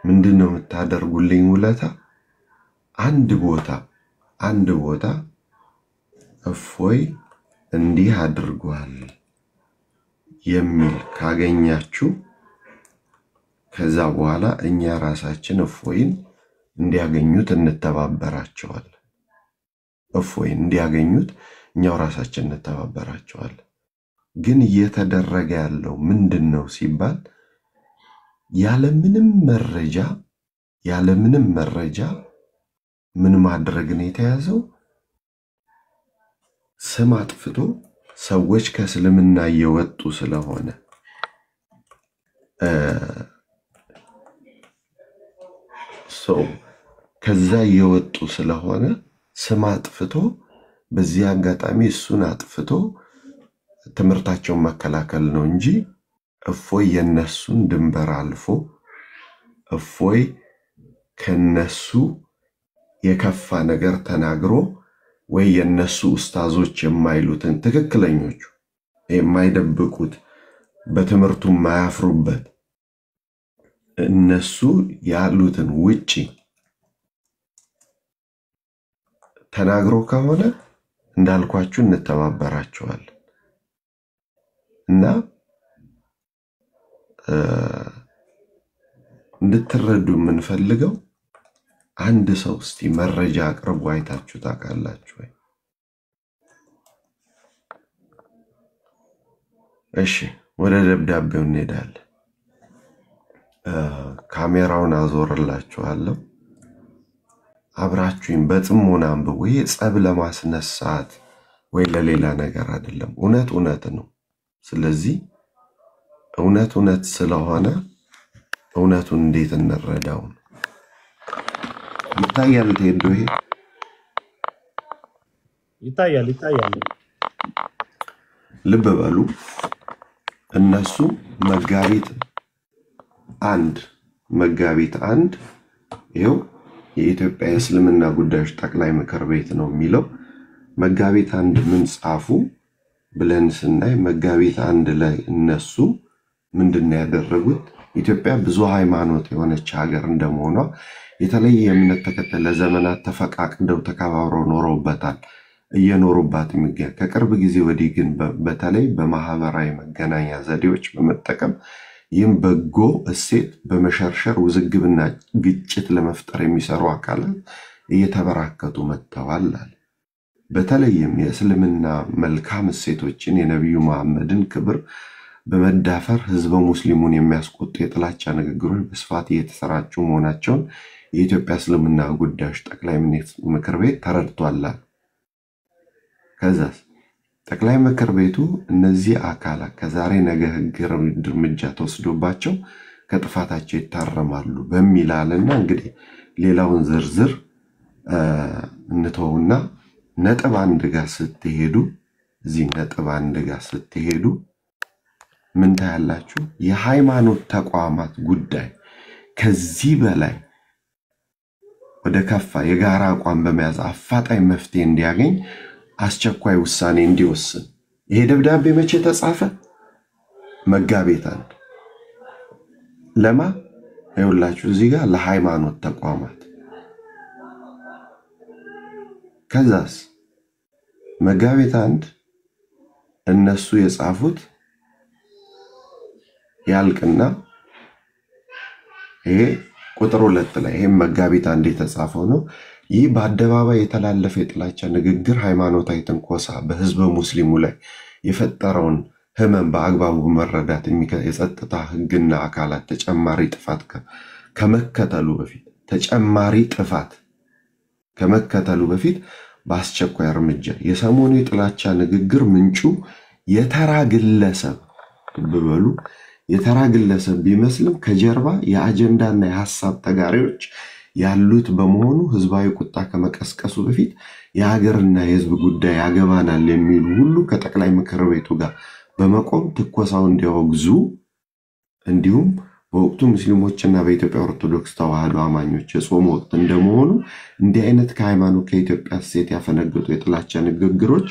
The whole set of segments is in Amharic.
ምንድነው የምታደርጉልኝ ውለታ? አንድ ቦታ እፎይ እንዲህ አድርጓል የሚል ካገኛችሁ ከዛ በኋላ እኛ ራሳችን እፎይን እንዲያገኙት እንተባበራቸዋለን። እፎይን እንዲያገኙት እኛው ራሳችን እንተባበራቸዋለን። ግን እየተደረገ ያለው ምንድነው ሲባል ያለምንም መረጃ ምን ማድረግን የተያዘው ስም አጥፍቶ ሰዎች ከእስልምና እየወጡ ስለሆነ ከዛ እየወጡ ስለሆነ ስም አጥፍቶ በዚህ አጋጣሚ እሱን አጥፍቶ ትምህርታቸውን መከላከል ነው እንጂ እፎይ የነሱን ድንበር አልፎ እፎይ ከነሱ የከፋ ነገር ተናግሮ ወይ የነሱ ኡስታዞች የማይሉትን ትክክለኞቹ የማይደብቁት በትምህርቱ ማያፍሩበት እነሱ ያሉትን ውጪ ተናግሮ ከሆነ እንዳልኳችሁ እንተባበራቸዋለን እና እንድትረዱ የምንፈልገው አንድ ሰው እስቲ መረጃ አቅርቦ አይታችሁ ታውቃላችሁ ወይ? እሺ ወደ ደብዳቤው እንሄዳለን። ካሜራውን አዞርላችኋለሁ። አብራችሁኝ በጥሞና አንብቡ። ይሄ ጸብ ለማስነሳት ወይ ለሌላ ነገር አይደለም። እውነት ነው። ስለዚህ እውነት ስለሆነ እውነቱን እንዴት እንረዳው? ይታያል ቴዶ ይሄ ይታያል። ልብ በሉ። እነሱ መጋቢት አንድ ይሄው የኢትዮጵያ እስልምና ጉዳዮች ጠቅላይ ምክር ቤት ነው የሚለው። መጋቢት አንድ ምን ጻፉ ብለን ስናይ መጋቢት አንድ ላይ እነሱ ምንድነው ያደረጉት? ኢትዮጵያ ብዙ ሃይማኖት የሆነች ሀገር እንደመሆኗ የተለየ የእምነት ተከታይ ለዘመናት ተፈቃቅደው ተከባብረው ኖረውበታል እየኖሩባት የሚገኝ ከቅርብ ጊዜ ወዲህ ግን በተለይ በማህበራዊ መገናኛ ዘዴዎች በመጠቀም ይህም በጎ እሴት በመሸርሸር ውዝግብና ግጭት ለመፍጠር የሚሰሩ አካላት እየተበራከቱ መጥተዋል። በተለይም የእስልምና መልካም እሴቶችን የነብዩ መሐመድን ክብር በመዳፈር ህዝበ ሙስሊሙን የሚያስቆጡ የጥላቻ ንግግሮች በስፋት እየተሰራጩ መሆናቸውን የኢትዮጵያ እስልምና ጉዳዮች ጠቅላይ ምክር ቤት ተረድቷል። ከዛስ ጠቅላይ ምክር ቤቱ እነዚህ አካላት ከዛሬ ነገ ህግ እርምጃ ተወስዶባቸው ከጥፋታቸው ይታረማሉ በሚል አለና እንግዲህ ሌላውን ዝርዝር እንተውና ነጥብ አንድ ጋር ስትሄዱ እዚህ ነጥብ አንድ ጋር ስትሄዱ ምን ታያላችሁ? የሃይማኖት ተቋማት ጉዳይ ከዚህ በላይ ወደ ከፋ የጋራ አቋም በመያዝ አፋጣኝ መፍትሄ እንዲያገኝ አስቸኳይ ውሳኔ እንዲወስን። ይሄ ደብዳቤ መቼ ተጻፈ? መጋቢት አንድ ለማ ይኸውላችሁ እዚህ ጋር ለሃይማኖት ተቋማት። ከዛስ መጋቢት አንድ እነሱ የጻፉት ያልቅና ይሄ ቁጥር 2 ላይ ይሄ መጋቢት አንድ የተጻፈው ነው። ይህ በአደባባይ የተላለፈ የጥላቻ ንግግር ሃይማኖታዊ ትንኮሳ በህዝበ ሙስሊሙ ላይ የፈጠረውን ህመም በአግባቡ መረዳት የጸጥታ ህግና አካላት ተጨማሪ ጥፋት ከመከተሉ በፊት በአስቸኳይ እርምጃ የሰሞኑ የጥላቻ ንግግር ምንጩ የተራ ግለሰብ ቢመስልም ከጀርባ የአጀንዳና የሐሳብ ተጋሪዎች ያሉት በመሆኑ ህዝባዊ ቁጣ ከመቀስቀሱ በፊት የሀገርና የህዝብ ጉዳይ ያገባናል የሚሉ ሁሉ ከጠቅላይ ምክር ቤቱ ጋር በመቆም ትኮሳው እንዲያወግዙ እንዲሁም በወቅቱ ሙስሊሞችና በኢትዮጵያ ኦርቶዶክስ ተዋህዶ አማኞች የጾም ወቅት እንደመሆኑ እንዲህ አይነት ከሃይማኖት ከኢትዮጵያ እሴት ያፈነገጡ የጥላቻ ንግግሮች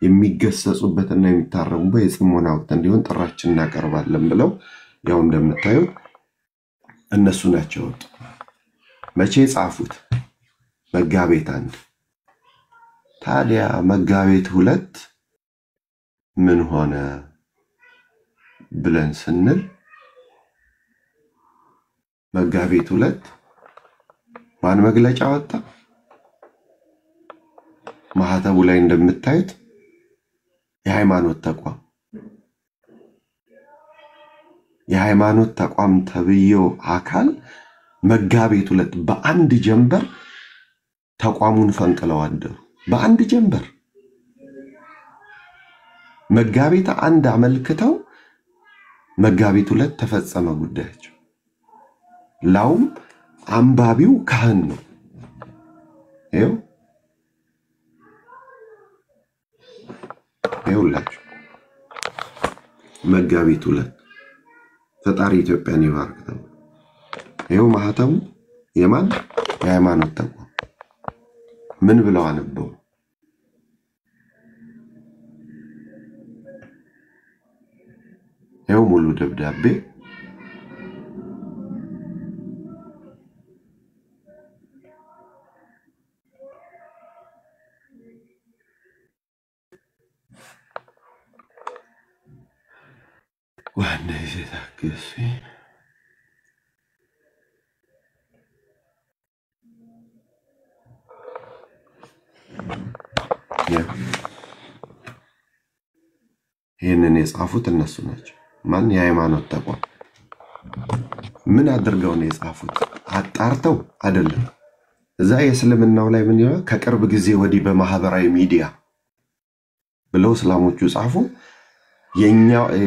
የሚገሰጹበትና የሚታረሙበት የጽሞና ወቅት እንዲሆን ጥራችን እናቀርባለን ብለው ያው እንደምታዩት እነሱ ናቸው ወጡ። መቼ ጻፉት? መጋቢት 1። ታዲያ መጋቢት 2 ምን ሆነ ብለን ስንል መጋቢት 2 ማን መግለጫ ወጣ? ማህተቡ ላይ እንደምታዩት የሃይማኖት ተቋም ተብየው አካል መጋቢት 2 በአንድ ጀንበር ተቋሙን ፈንቅለው አደሩ። በአንድ ጀንበር መጋቢት 1 አመልክተው መጋቢት 2 ተፈጸመ ጉዳያቸው። ላውም አንባቢው ካህን ነው። ይኸውላችሁ መጋቢት 2 ፈጣሪ ኢትዮጵያን ይባርክ ነው። ይኸው ማህተሙ የማን? የሃይማኖት ተቋም። ምን ብለው አነበው? ይኸው ሙሉ ደብዳቤ ዋና ይዘታክስ ይሄንን የጻፉት እነሱ ናቸው። ማን? የሃይማኖት ተቋም። ምን አድርገው ነው የጻፉት? አጣርተው አይደለም። እዛ የእስልምናው ላይ ምን ይላል? ከቅርብ ጊዜ ወዲህ በማህበራዊ ሚዲያ ብለው እስላሞቹ ጻፉ።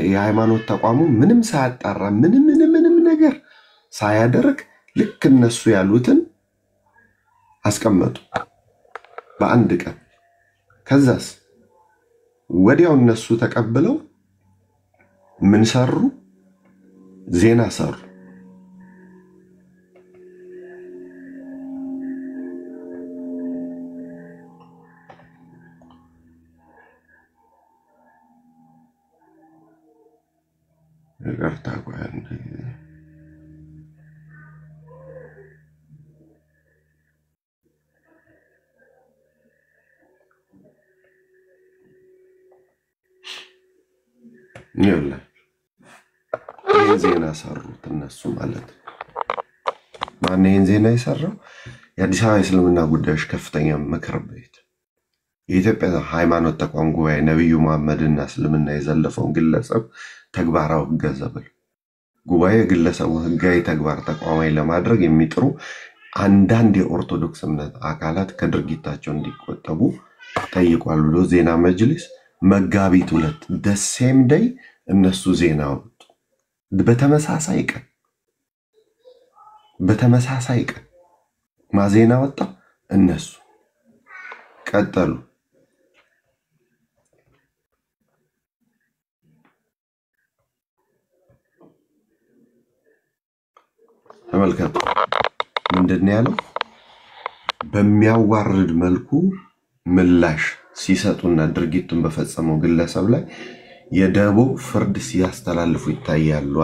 የሃይማኖት ተቋሙ ምንም ሳያጣራ ምንም ነገር ሳያደርግ ልክ እነሱ ያሉትን አስቀመጡ በአንድ ቀን። ከዛስ ወዲያው እነሱ ተቀብለው ምን ሰሩ? ዜና ሰሩ። ይቅርታ ይኸውላችሁ ይህን ዜና ሰሩት እነሱ ማለት ነው። ማን ይህን ዜና የሰራው? የአዲስ አበባ እስልምና ጉዳዮች ከፍተኛ ምክር ቤት የኢትዮጵያ ሃይማኖት ተቋም ጉባኤ ነብዩ መሐመድና እስልምና የዘለፈውን ግለሰብ ተግባራዊ እገዛ ብሎ ጉባኤ ግለሰቡ ህጋዊ ተግባር ተቋማዊ ለማድረግ የሚጥሩ አንዳንድ የኦርቶዶክስ እምነት አካላት ከድርጊታቸው እንዲቆጠቡ ጠይቋል ብሎ ዜና መጅሊስ መጋቢት 2 the same day እነሱ ዜና ወጡ። በተመሳሳይ ቀን ማዜና ወጣ። እነሱ ቀጠሉ። ተመልከቱ ምንድነው ያለው? በሚያዋርድ መልኩ ምላሽ ሲሰጡና ድርጊቱን በፈጸመው ግለሰብ ላይ የደቦ ፍርድ ሲያስተላልፉ ይታያሉ።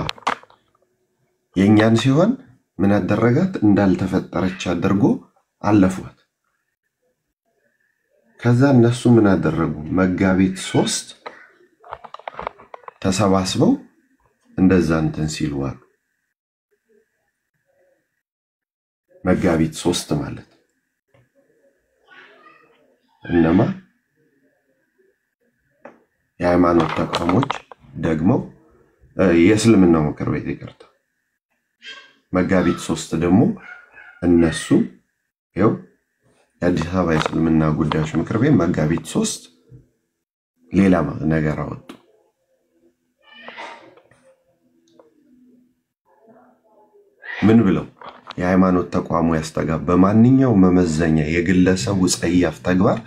የኛን ሲሆን ምን አደረጋት? እንዳልተፈጠረች አድርጎ አለፏት። ከዛ እነሱ ምን አደረጉ? መጋቢት 3 ተሰባስበው እንደዛ እንትን ሲሉዋል። መጋቢት 3 ማለት እነማ የሃይማኖት ተቋሞች ደግሞ የእስልምና ምክር ቤት ይቀርታ መጋቢት 3 ደግሞ እነሱ ይው የአዲስ አበባ እስልምና ጉዳዮች ምክር ቤት መጋቢት 3 ሌላ ነገር አወጡ። ምን ብለው? የሃይማኖት ተቋሙ ያስተጋባ በማንኛውም መመዘኛ የግለሰቡ ጸያፍ ተግባር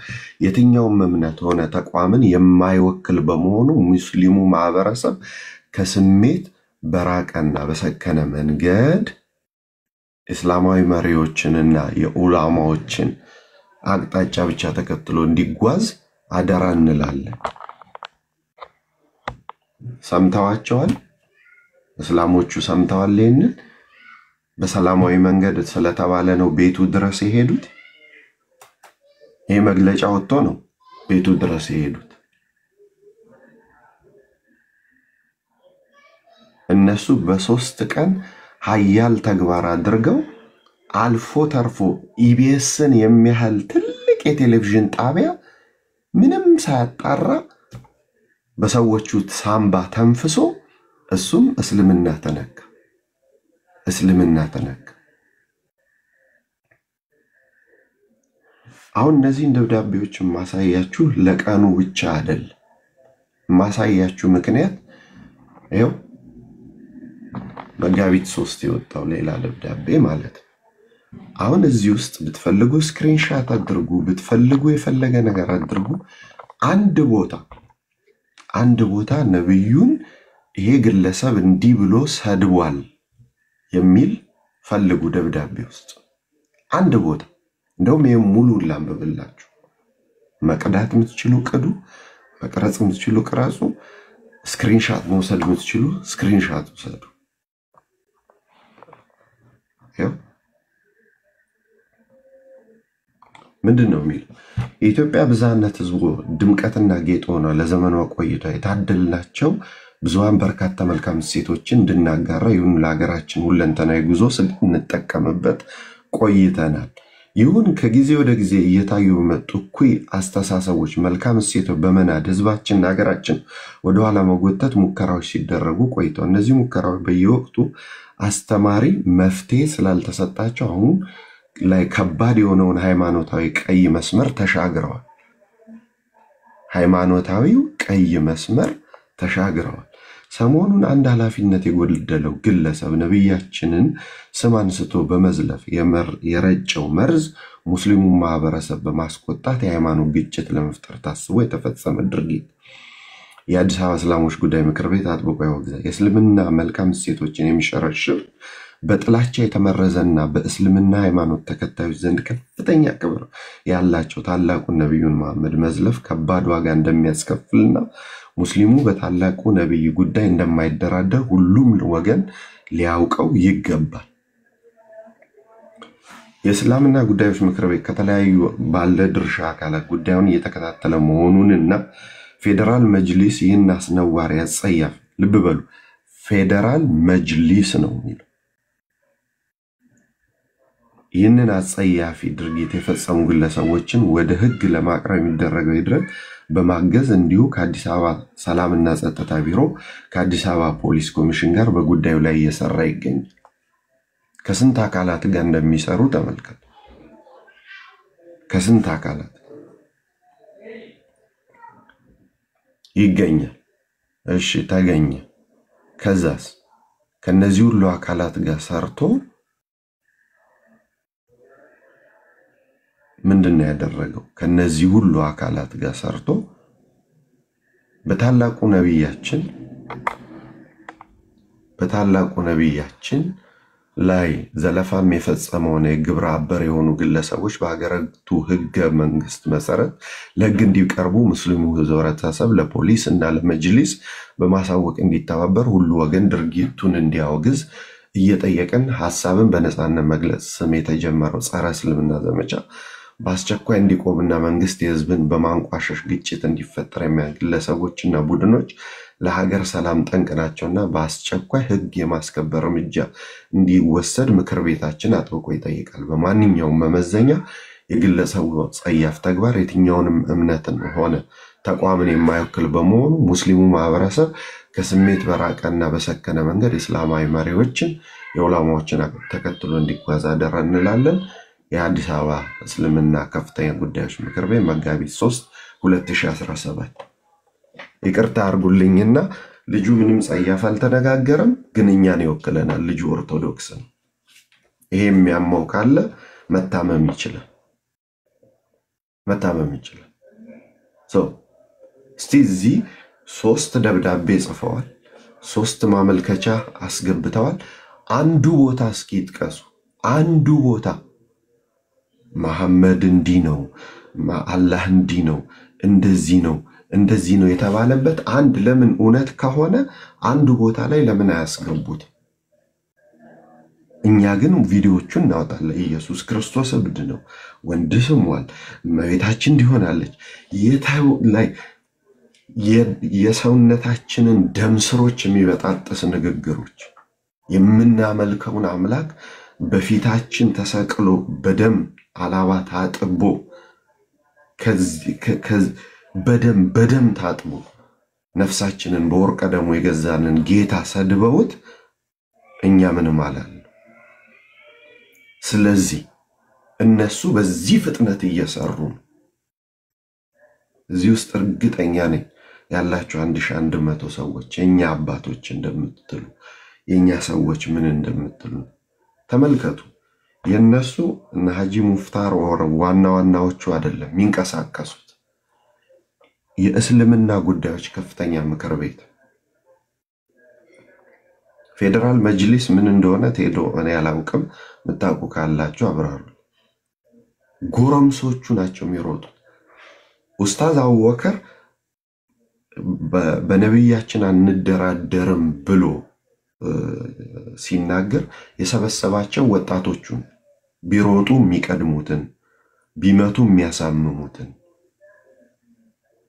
የትኛውም እምነት ሆነ ተቋምን የማይወክል በመሆኑ ሙስሊሙ ማህበረሰብ ከስሜት በራቀና በሰከነ መንገድ እስላማዊ መሪዎችንና የኡላማዎችን አቅጣጫ ብቻ ተከትሎ እንዲጓዝ አደራ እንላለን። ሰምታዋቸዋል? እስላሞቹ ሰምተዋል? ይሄንን በሰላማዊ መንገድ ስለተባለ ነው ቤቱ ድረስ የሄዱት። ይሄ መግለጫ ወጥቶ ነው ቤቱ ድረስ የሄዱት። እነሱ በ3 ቀን ኃያል ተግባር አድርገው አልፎ ተርፎ ኢቢኤስን የሚያህል ትልቅ የቴሌቪዥን ጣቢያ ምንም ሳያጣራ በሰዎቹ ሳምባ ተንፍሶ እሱም እስልምና ተነካ። አሁን እነዚህን ደብዳቤዎች ማሳያችሁ ለቀኑ ብቻ አይደል። ማሳያችሁ ምክንያት ይኸው መጋቢት 3 የወጣው ሌላ ደብዳቤ ማለት ነው። አሁን እዚህ ውስጥ ብትፈልጉ ስክሪንሻት አድርጉ፣ ብትፈልጉ የፈለገ ነገር አድርጉ። አንድ ቦታ ነብዩን ይሄ ግለሰብ እንዲህ ብሎ ሰድቧል የሚል ፈልጉ ደብዳቤ ውስጥ አንድ ቦታ። እንደውም ይሄ ሙሉ ላንብብላችሁ። መቅዳት የምትችሉ ቅዱ፣ መቅረጽ የምትችሉ ቅረጹ፣ ስክሪንሻት መውሰድ የምትችሉ ስክሪንሻት ውሰዱ። ይሄው ምንድነው የሚለው? የኢትዮጵያ ብዝሃነት ህዝቡ ድምቀትና ጌጥ ሆኗ ለዘመኗ ቆይታ የታደልናቸው ብዙሃን በርካታ መልካም እሴቶችን እንድናጋራ ይሁን ለሀገራችን ሁለንተናዊ ጉዞ ስንጠቀምበት ቆይተናል። ይሁን ከጊዜ ወደ ጊዜ እየታዩ በመጡ እኩይ አስተሳሰቦች መልካም እሴቶች በመናድ ህዝባችንና ሀገራችን ወደኋላ መጎተት ሙከራዎች ሲደረጉ ቆይተዋል። እነዚህ ሙከራዎች በየወቅቱ አስተማሪ መፍትሄ ስላልተሰጣቸው አሁን ላይ ከባድ የሆነውን ሃይማኖታዊ ቀይ መስመር ተሻግረዋል። ሃይማኖታዊው ቀይ መስመር ተሻግረዋል። ሰሞኑን አንድ ኃላፊነት የጎደለው ግለሰብ ነብያችንን ስም አንስቶ በመዝለፍ የረጨው መርዝ ሙስሊሙ ማህበረሰብ በማስቆጣት የሃይማኖት ግጭት ለመፍጠር ታስቦ የተፈጸመ ድርጊት የአዲስ አበባ እስላሞች ጉዳይ ምክር ቤት አጥብቆ ያወግዛል። የእስልምና መልካም እሴቶችን የሚሸረሽር በጥላቻ የተመረዘና በእስልምና ሃይማኖት ተከታዮች ዘንድ ከፍተኛ ክብር ያላቸው ታላቁን ነብዩን መሐመድ መዝለፍ ከባድ ዋጋ እንደሚያስከፍልና ሙስሊሙ በታላቁ ነብይ ጉዳይ እንደማይደራደር ሁሉም ወገን ሊያውቀው ይገባል። የእስልምና ጉዳዮች ምክር ቤት ከተለያዩ ባለድርሻ አካላት ጉዳዩን እየተከታተለ መሆኑንና ፌደራል መጅሊስ ይህን አስነዋሪ ያጸያፍ ልብ በሉ ፌደራል መጅሊስ ነው የሚለው ይህንን አጸያፊ ድርጊት የፈጸሙ ግለሰቦችን ወደ ህግ ለማቅረብ የሚደረገው ይድረግ በማገዝ እንዲሁ ከአዲስ አበባ ሰላምና ጸጥታ ቢሮ ከአዲስ አበባ ፖሊስ ኮሚሽን ጋር በጉዳዩ ላይ እየሰራ ይገኛል። ከስንት አካላት ጋር እንደሚሰሩ ተመልከቱ። ከስንት አካላት ይገኛል። እሺ ተገኘ። ከዛስ ከነዚህ ሁሉ አካላት ጋር ሰርቶ ምንድነው ያደረገው? ከነዚህ ሁሉ አካላት ጋር ሰርቶ በታላቁ ነብያችን ላይ ዘለፋም የፈጸመው የግብረ አበር የሆኑ ግለሰቦች በሀገሪቱ ህገ መንግስት መሰረት ለህግ እንዲቀርቡ ሙስሊሙ ህብረተሰብ ለፖሊስ እና ለመጅሊስ በማሳወቅ እንዲተባበር ሁሉ ወገን ድርጊቱን እንዲያወግዝ እየጠየቀን ሐሳብን በነፃነት መግለጽ ስም የተጀመረው ጸረ እስልምና ዘመቻ በአስቸኳይ እንዲቆምና መንግስት የህዝብን በማንቋሸሽ ግጭት እንዲፈጠር የሚያግለሰቦችና ቡድኖች ለሀገር ሰላም ጠንቅ ናቸውና በአስቸኳይ ህግ የማስከበር እርምጃ እንዲወሰድ ምክር ቤታችን አጥብቆ ይጠይቃል። በማንኛውም መመዘኛ የግለሰቡ ጸያፍ ተግባር የትኛውንም እምነትን ሆነ ተቋምን የማይወክል በመሆኑ ሙስሊሙ ማህበረሰብ ከስሜት በራቀና በሰከነ መንገድ እስላማዊ መሪዎችን የዑለማዎችን ተከትሎ እንዲጓዝ አደራ እንላለን። የአዲስ አበባ እስልምና ከፍተኛ ጉዳዮች ምክር ቤት መጋቢት 3 2017 ይቅርታ አርጉልኝና ልጁ ምንም ጸያፍ አልተነጋገረም፣ ግን እኛን ይወክለናል። ልጁ ኦርቶዶክስ ነው። ይሄ የሚያመው ካለ መታመም ይችላል። እስቲ እዚህ 3 ደብዳቤ ጽፈዋል፣ 3 ማመልከቻ አስገብተዋል። አንዱ ቦታ እስኪ ይጥቀሱ። አንዱ ቦታ መሐመድ እንዲህ ነው፣ አላህ እንዲህ ነው፣ እንደዚህ ነው የተባለበት አንድ ለምን እውነት ከሆነ አንዱ ቦታ ላይ ለምን አያስገቡት? እኛ ግን ቪዲዮዎቹን እናወጣለን። ኢየሱስ ክርስቶስ እብድ ነው፣ ወንድ ስሟል፣ እመቤታችን እንዲሆናለች የታው ላይ የሰውነታችንን ደም ስሮች የሚበጣጥስ ንግግሮች የምናመልከውን አምላክ በፊታችን ተሰቅሎ በደም አላባ ታጥቦ በደም ታጥቦ ነፍሳችንን በወርቀ ደሙ የገዛንን ጌታ ሰድበውት እኛ ምንም አላልን። ስለዚህ እነሱ በዚህ ፍጥነት እየሰሩ ነው። እዚህ ውስጥ እርግጠኛ ነኝ ያላችሁ 1100 ሰዎች የኛ አባቶች እንደምትሉ የኛ ሰዎች ምን እንደምትሉ ተመልከቱ። የነሱ እና ሐጂ ሙፍታር ዋናዎቹ አይደለም የሚንቀሳቀሱት የእስልምና ጉዳዮች ከፍተኛ ምክር ቤት ፌደራል መጅሊስ ምን እንደሆነ ቴዶ እኔ አላውቅም። መታቁ ካላችሁ አብራሩ። ጎረምሶቹ ናቸው የሚሮጡት። ኡስታዝ አቡበከር በነብያችን አንደራደርም ብሎ ሲናገር የሰበሰባቸው ወጣቶቹን ቢሮጡ የሚቀድሙትን ቢመቱ የሚያሳምሙትን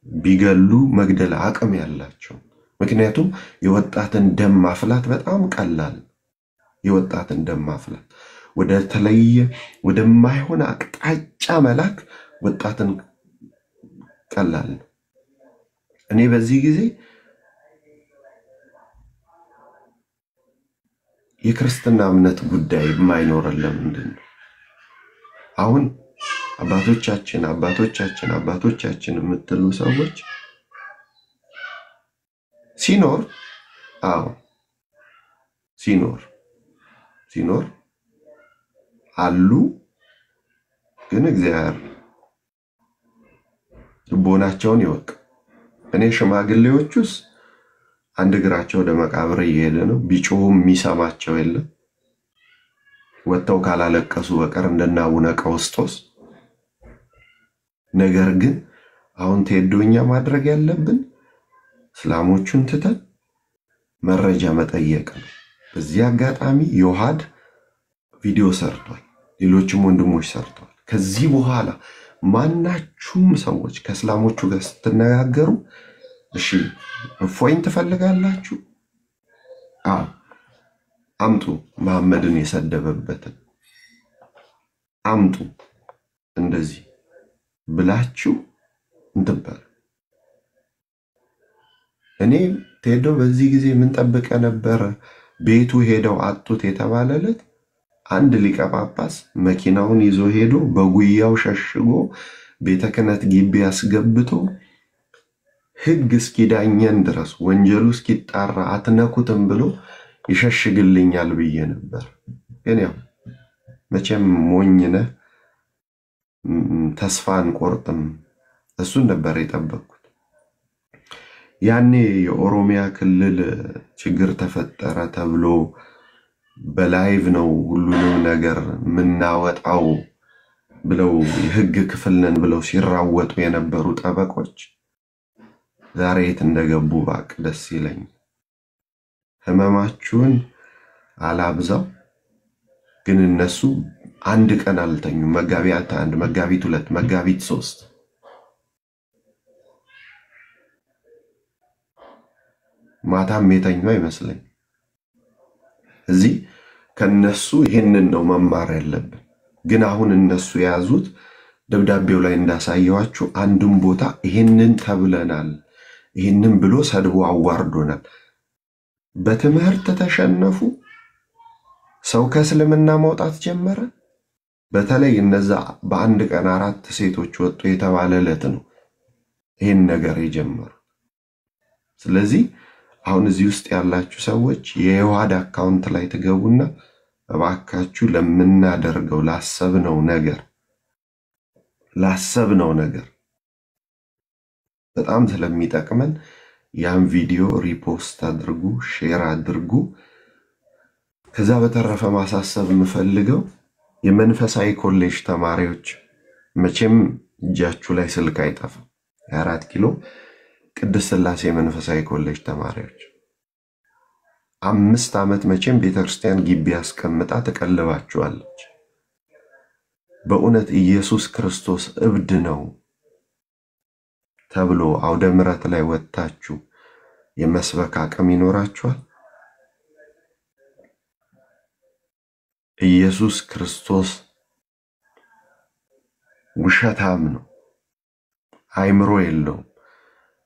ቢገሉ መግደል አቅም ያላቸው። ምክንያቱም የወጣትን ደም ማፍላት በጣም ቀላል፣ የወጣትን ደም ማፍላት ወደ ተለየ ወደማይሆን አቅጣጫ መላክ ወጣትን ቀላል። እኔ በዚህ ጊዜ የክርስትና እምነት ጉዳይ የማይኖርልን ምንድነው? አሁን አባቶቻችን የምትሉ ሰዎች ሲኖር አሉ። ግን እግዚአብሔር ልቦናቸውን ይወቅ። እኔ ሽማግሌዎቹስ አንድ እግራቸው ወደ መቃብር እየሄደ ነው። ቢጮሁም የሚሰማቸው የለም። ወጥተው ካላለቀሱ በቀር እንደና አቡነ ቀውስጦስ። ነገር ግን አሁን ቴዶኛ ማድረግ ያለብን እስላሞቹን ትተን መረጃ መጠየቅ ነው። በዚህ አጋጣሚ ዮሐድ ቪዲዮ ሰርቷል፣ ሌሎችም ወንድሞች ሰርተዋል። ከዚህ በኋላ ማናችሁም ሰዎች ከእስላሞቹ ጋር ስትነጋገሩ እሺ እፎይን ትፈልጋላችሁ? አምጡ፣ መሐመድን የሰደበበትን አምጡ፣ እንደዚህ ብላችሁ እንትባል። እኔ ቴዶ በዚህ ጊዜ ምን ጠብቀ ነበር? ቤቱ ሄደው አጡት የተባለለት አንድ ሊቀ ጳጳስ መኪናውን ይዞ ሄዶ በጉያው ሸሽጎ ቤተ ክህነት ግቢ ያስገብቶ ሕግ እስኪዳኘን ድረስ ወንጀሉ እስኪጣራ አትነኩትም ብሎ ይሸሽግልኛል ብዬ ነበር። ግን ያው መቼም ሞኝነ ተስፋን ቆርጥም እሱን ነበር የጠበቅኩት። ያኔ የኦሮሚያ ክልል ችግር ተፈጠረ ተብሎ በላይቭ ነው ሁሉንም ነገር ምናወጣው ብለው የሕግ ክፍል ነን ብለው ሲራወጡ የነበሩ ጠበቆች ዛሬ የት እንደገቡ ባቅ ደስ ይለኝ። ህመማችሁን አላብዛው። ግን እነሱ አንድ ቀን አልተኙ። መጋቢት 1 መጋቢት 2 መጋቢት 3 ማታም የተኙ አይመስለኝ። እዚህ ከነሱ ይሄንን ነው መማር ያለብን። ግን አሁን እነሱ የያዙት ደብዳቤው ላይ እንዳሳየዋችሁ አንድም ቦታ ይሄንን ተብለናል፣ ይሄንን ብሎ ሰድቦ አዋርዶናል። በትምህርት ተሸነፉ። ሰው ከእስልምና መውጣት ጀመረ። በተለይ እነዛ በአንድ ቀን 4 ሴቶች ወጡ የተባለለት ነው ይሄን ነገር የጀመሩ። ስለዚህ አሁን እዚህ ውስጥ ያላችሁ ሰዎች የዮሐድ አካውንት ላይ ትገቡና እባካችሁ ለምናደርገው ላሰብነው ነገር በጣም ስለሚጠቅመን ያን ቪዲዮ ሪፖስት አድርጉ፣ ሼር አድርጉ። ከዛ በተረፈ ማሳሰብ የምፈልገው የመንፈሳዊ ኮሌጅ ተማሪዎች መቼም እጃችሁ ላይ ስልክ አይጠፋም። የ4 ኪሎ ቅድስት ሥላሴ መንፈሳዊ ኮሌጅ ተማሪዎች 5 ዓመት መቼም ቤተክርስቲያን ግቢ ያስቀምጣ ተቀልባችኋለች። በእውነት ኢየሱስ ክርስቶስ እብድ ነው ተብሎ አውደ ምሕረት ላይ ወጣችሁ የመስበክ አቅም ይኖራችኋል? ኢየሱስ ክርስቶስ ውሸታም ነው፣ አይምሮ የለውም።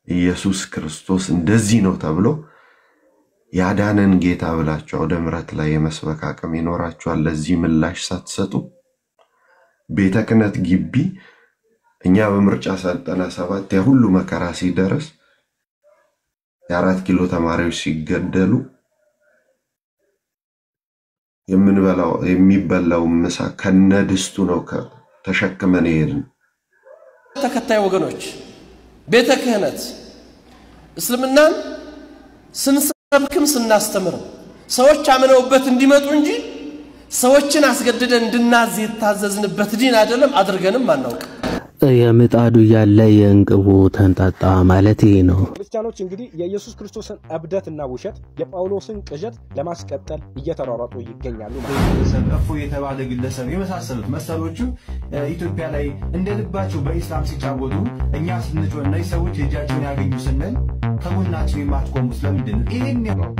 ኢየሱስ ክርስቶስ እንደዚህ ነው ተብሎ ያዳነን ጌታ ብላችሁ አውደ ምሕረት ላይ የመስበክ አቅም ይኖራችኋል? ለዚህ ምላሽ ሳትሰጡ ቤተ ክህነት ግቢ እኛ በምርጫ 97 የሁሉ መከራ ሲደርስ የ4 ኪሎ ተማሪዎች ሲገደሉ የሚበላው ምሳ ከነድስቱ ነው ተሸክመን ይሄድን። ተከታይ ወገኖች ቤተ ክህነት እስልምናን ስንሰብክም ስናስተምር ሰዎች አምነውበት እንዲመጡ እንጂ ሰዎችን አስገድደን እንድናዝ የታዘዝንበት ዲን አይደለም። አድርገንም አናውቅ። የምጣዱ ያለ የእንቅቡ ተንጣጣ ማለት ይሄ ነው። ክርስቲያኖች እንግዲህ የኢየሱስ ክርስቶስን እብደትና ውሸት የጳውሎስን ቅዠት ለማስቀጠል እየተሯሯጡ ይገኛሉ ማለት ነው። ሰብአፉ የተባለ ግለሰብ የመሳሰሉት መሰሎቹ ኢትዮጵያ ላይ እንደልባቸው በእስላም ሲጫወቱ እኛ ስንጮህ እነዚህ ሰዎች እጃቸውን ያገኙ ስንል ከጎናችን የማትቆሙት ለምንድን ነው? ይሄን ነው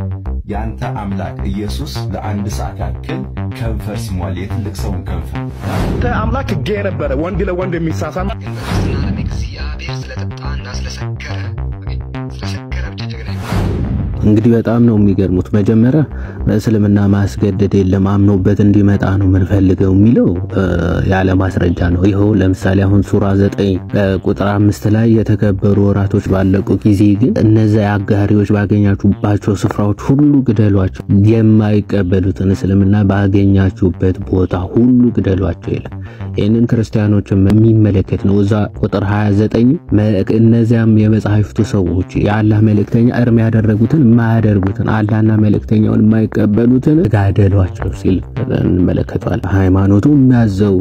ያንተ አምላክ ኢየሱስ ለአንድ ሰዓት ያክል ከንፈር ሲሟል የትልቅ ሰውን ከንፈር አንተ አምላክ ጌ ነበር ወንድ ለወንድ የሚሳሳም ክርስትናን እግዚአብሔር ስለጠጣና ስለሰከረ ብቻ ጀግና እንግዲህ በጣም ነው የሚገርሙት። መጀመሪያ በእስልምና ማስገደድ የለም አምኖበት እንዲመጣ ነው ምንፈልገው የሚለው ያለ ማስረጃ ነው። ይሄው ለምሳሌ አሁን ሱራ 9 ቁጥር 5 ላይ የተከበሩ ወራቶች ባለቁ ጊዜ ግን እነዚያ አጋሪዎች ባገኛችሁባቸው ስፍራዎች ሁሉ ግደሏቸው፣ የማይቀበሉትን እስልምና ባገኛችሁበት ቦታ ሁሉ ግደሏቸው ይላል። ይሄንን ክርስቲያኖችን የሚመለከት ነው። እዛ ቁጥር 29 እነዚያም የመጻሕፍቱ ሰዎች የአላህ መልእክተኛ እርም ያደረጉትን ማያደርጉትን አላህና መልእክተኛውን የማይቀበሉትን ጋደሏቸው ሲል እንመለከታለን። ሃይማኖቱ የሚያዘው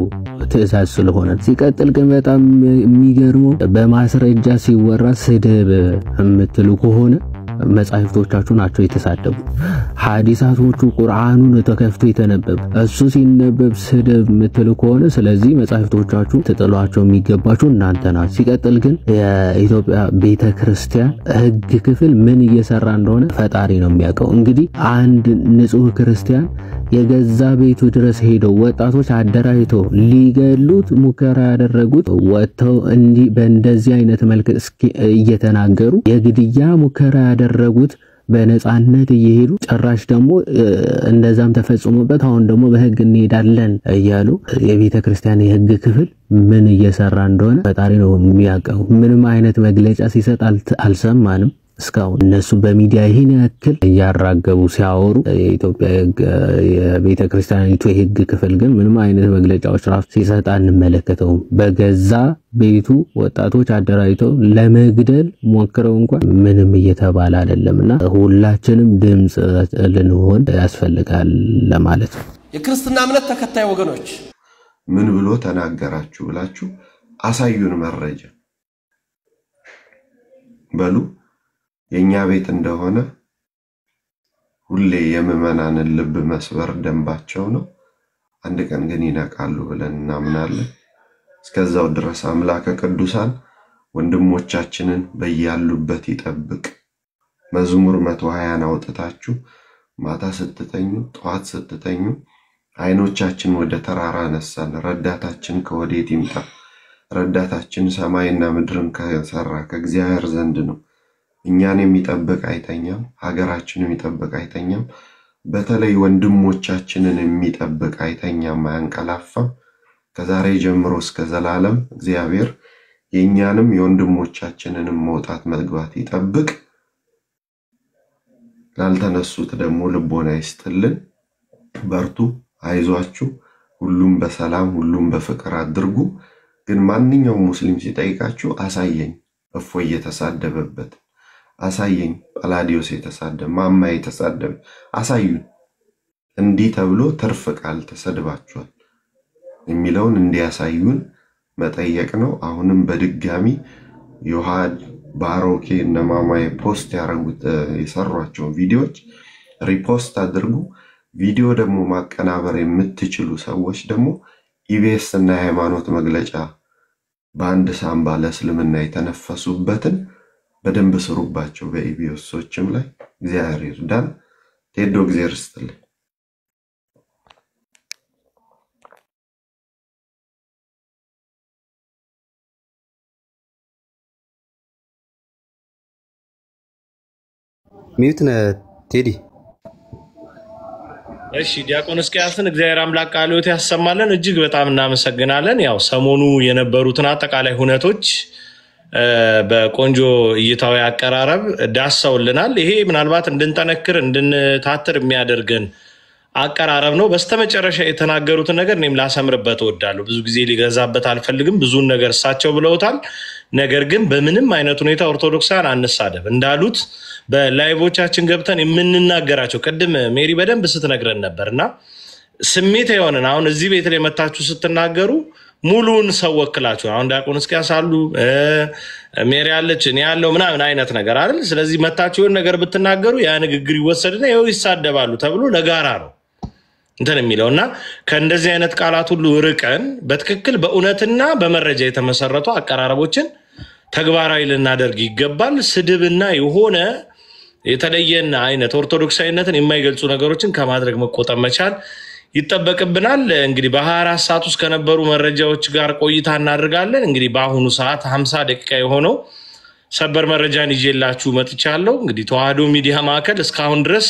ትእዛዝ ስለሆነ ሲቀጥል ግን በጣም የሚገርመው በማስረጃ ሲወራ ስድብ የምትሉ ከሆነ መጻሕፍቶቻችሁ ናቸው የተሳደቡ። ሐዲሳቶቹ ቁርአኑን ተከፍቶ የተነበበ እሱ ሲነበብ ስድብ የምትሉ ከሆነ ስለዚህ መጻሕፍቶቻችሁ ተጥሏቸው የሚገባችሁ እናንተ ናችሁ። ሲቀጥል ግን የኢትዮጵያ ቤተክርስቲያን ሕግ ክፍል ምን እየሰራ እንደሆነ ፈጣሪ ነው የሚያውቀው። እንግዲህ አንድ ንጹህ ክርስቲያን የገዛ ቤቱ ድረስ ሄደው ወጣቶች አደራጅተው ሊገሉት ሙከራ ያደረጉት ወጥተው እንዲህ በእንደዚህ አይነት መልክ እየተናገሩ የግድያ ሙከራ ያደረጉት በነጻነት እየሄዱ ጭራሽ ደግሞ እንደዛም ተፈጽሞበት አሁን ደግሞ በህግ እንሄዳለን እያሉ የቤተ ክርስቲያን የህግ ክፍል ምን እየሰራ እንደሆነ ፈጣሪ ነው የሚያውቀው። ምንም አይነት መግለጫ ሲሰጥ አልሰማንም እስካሁን። እነሱ በሚዲያ ይሄን ያክል ያራገቡ ሲያወሩ የኢትዮጵያ የቤተ ክርስቲያኒቱ የህግ ክፍል ግን ምንም አይነት መግለጫዎች ራሱ ሲሰጥ አንመለከተውም። በገዛ ቤቱ ወጣቶች አደራጅተው ለመግደል ሞክረው እንኳን ምንም እየተባለ አይደለምና ሁላችንም ድምጽ ልንሆን ያስፈልጋል ለማለት ነው። የክርስትና እምነት ተከታይ ወገኖች ምን ብሎ ተናገራችሁ ብላችሁ አሳዩን መረጃ በሉ። የኛ ቤት እንደሆነ ሁሌ የምእመናንን ልብ መስበር ደንባቸው ነው። አንድ ቀን ግን ይነቃሉ ብለን እናምናለን። እስከዛው ድረስ አምላከ ቅዱሳን ወንድሞቻችንን በያሉበት ይጠብቅ። መዝሙር 120 አውጥታችሁ ማታ ስትተኙ ጧት ስትተኙ አይኖቻችን ወደ ተራራ ነሳን፣ ረዳታችን ከወዴት ይምጣ? ረዳታችን ሰማይና ምድርን ከሰራ ከእግዚአብሔር ዘንድ ነው። እኛን የሚጠብቅ አይተኛም፣ ሀገራችንን የሚጠብቅ አይተኛም። በተለይ ወንድሞቻችንን የሚጠብቅ አይተኛም፣ አያንቀላፋም። ከዛሬ ጀምሮ እስከ ዘላለም እግዚአብሔር የኛንም የወንድሞቻችንንም መውጣት መግባት ይጠብቅ። ላልተነሱት ደግሞ ልቦና ይስጥልን። በርቱ፣ አይዟችሁ። ሁሉም በሰላም ሁሉም በፍቅር አድርጉ። ግን ማንኛውም ሙስሊም ሲጠይቃችሁ አሳየኝ እፎይ የተሳደበበት አሳየኝ፣ ጳላዲዮስ የተሳደበ ማማ የተሳደበ አሳዩን። እንዲህ ተብሎ ትርፍ ቃል ተሰድባችኋል የሚለውን እንዲያሳዩን መጠየቅ ነው። አሁንም በድጋሚ ዮሐድ ባሮኬ እና ማማዬ ፖስት ያረጉት የሰሯቸው ቪዲዮዎች ሪፖስት አድርጉ። ቪዲዮ ደግሞ ማቀናበር የምትችሉ ሰዎች ደግሞ ኢቢኤስ እና የሃይማኖት መግለጫ በአንድ ሳምባ ለእስልምና የተነፈሱበትን በደንብ ስሩባቸው። በኢቢኤሶችም ላይ እግዚአብሔር ይርዳን። ቴዶ እግዚአብሔር ይስጥልኝ። ሚዩት ነህ ቴዲ። እሺ ዲያቆን እስቂያስን እግዚአብሔር አምላክ ቃልዎት ያሰማልን። እጅግ በጣም እናመሰግናለን። ያው ሰሞኑ የነበሩትን አጠቃላይ ሁነቶች በቆንጆ እይታዊ አቀራረብ ዳሰውልናል። ይሄ ምናልባት እንድንጠነክር እንድንታትር የሚያደርገን አቀራረብ ነው። በስተመጨረሻ የተናገሩትን ነገር እኔም ላሰምርበት እወዳለሁ። ብዙ ጊዜ ሊገዛበት አልፈልግም። ብዙን ነገር እሳቸው ብለውታል። ነገር ግን በምንም አይነት ሁኔታ ኦርቶዶክሳን አንሳደብ እንዳሉት በላይቮቻችን ገብተን የምንናገራቸው ቅድም ሜሪ በደንብ ስትነግረን ነበርና ስሜት የሆነን አሁን እዚህ ቤት ላይ መታችሁ ስትናገሩ ሙሉን ሰው ወክላችሁ አሁን ዲያቆን እስቂያስ አሉ ሜሪ አለች እኔ ያለው ምናምን አይነት ነገር አይደል። ስለዚህ መታችሁ የሆነ ነገር ብትናገሩ ያ ንግግር ይወሰድና ይኸው ይሳደባሉ ተብሎ ለጋራ ነው እንትን የሚለውና ከእንደዚህ አይነት ቃላት ሁሉ ርቀን በትክክል በእውነትና በመረጃ የተመሰረቱ አቀራረቦችን ተግባራዊ ልናደርግ ይገባል። ስድብና የሆነ የተለየና አይነት ኦርቶዶክሳዊነትን የማይገልጹ ነገሮችን ከማድረግ መቆጠብ መቻል ይጠበቅብናል። እንግዲህ በ24 ሰዓት ውስጥ ከነበሩ መረጃዎች ጋር ቆይታ እናደርጋለን። እንግዲህ በአሁኑ ሰዓት 50 ደቂቃ የሆነው ሰበር መረጃን ይዤላችሁ መጥቻለሁ። እንግዲህ ተዋህዶ ሚዲያ ማዕከል እስካሁን ድረስ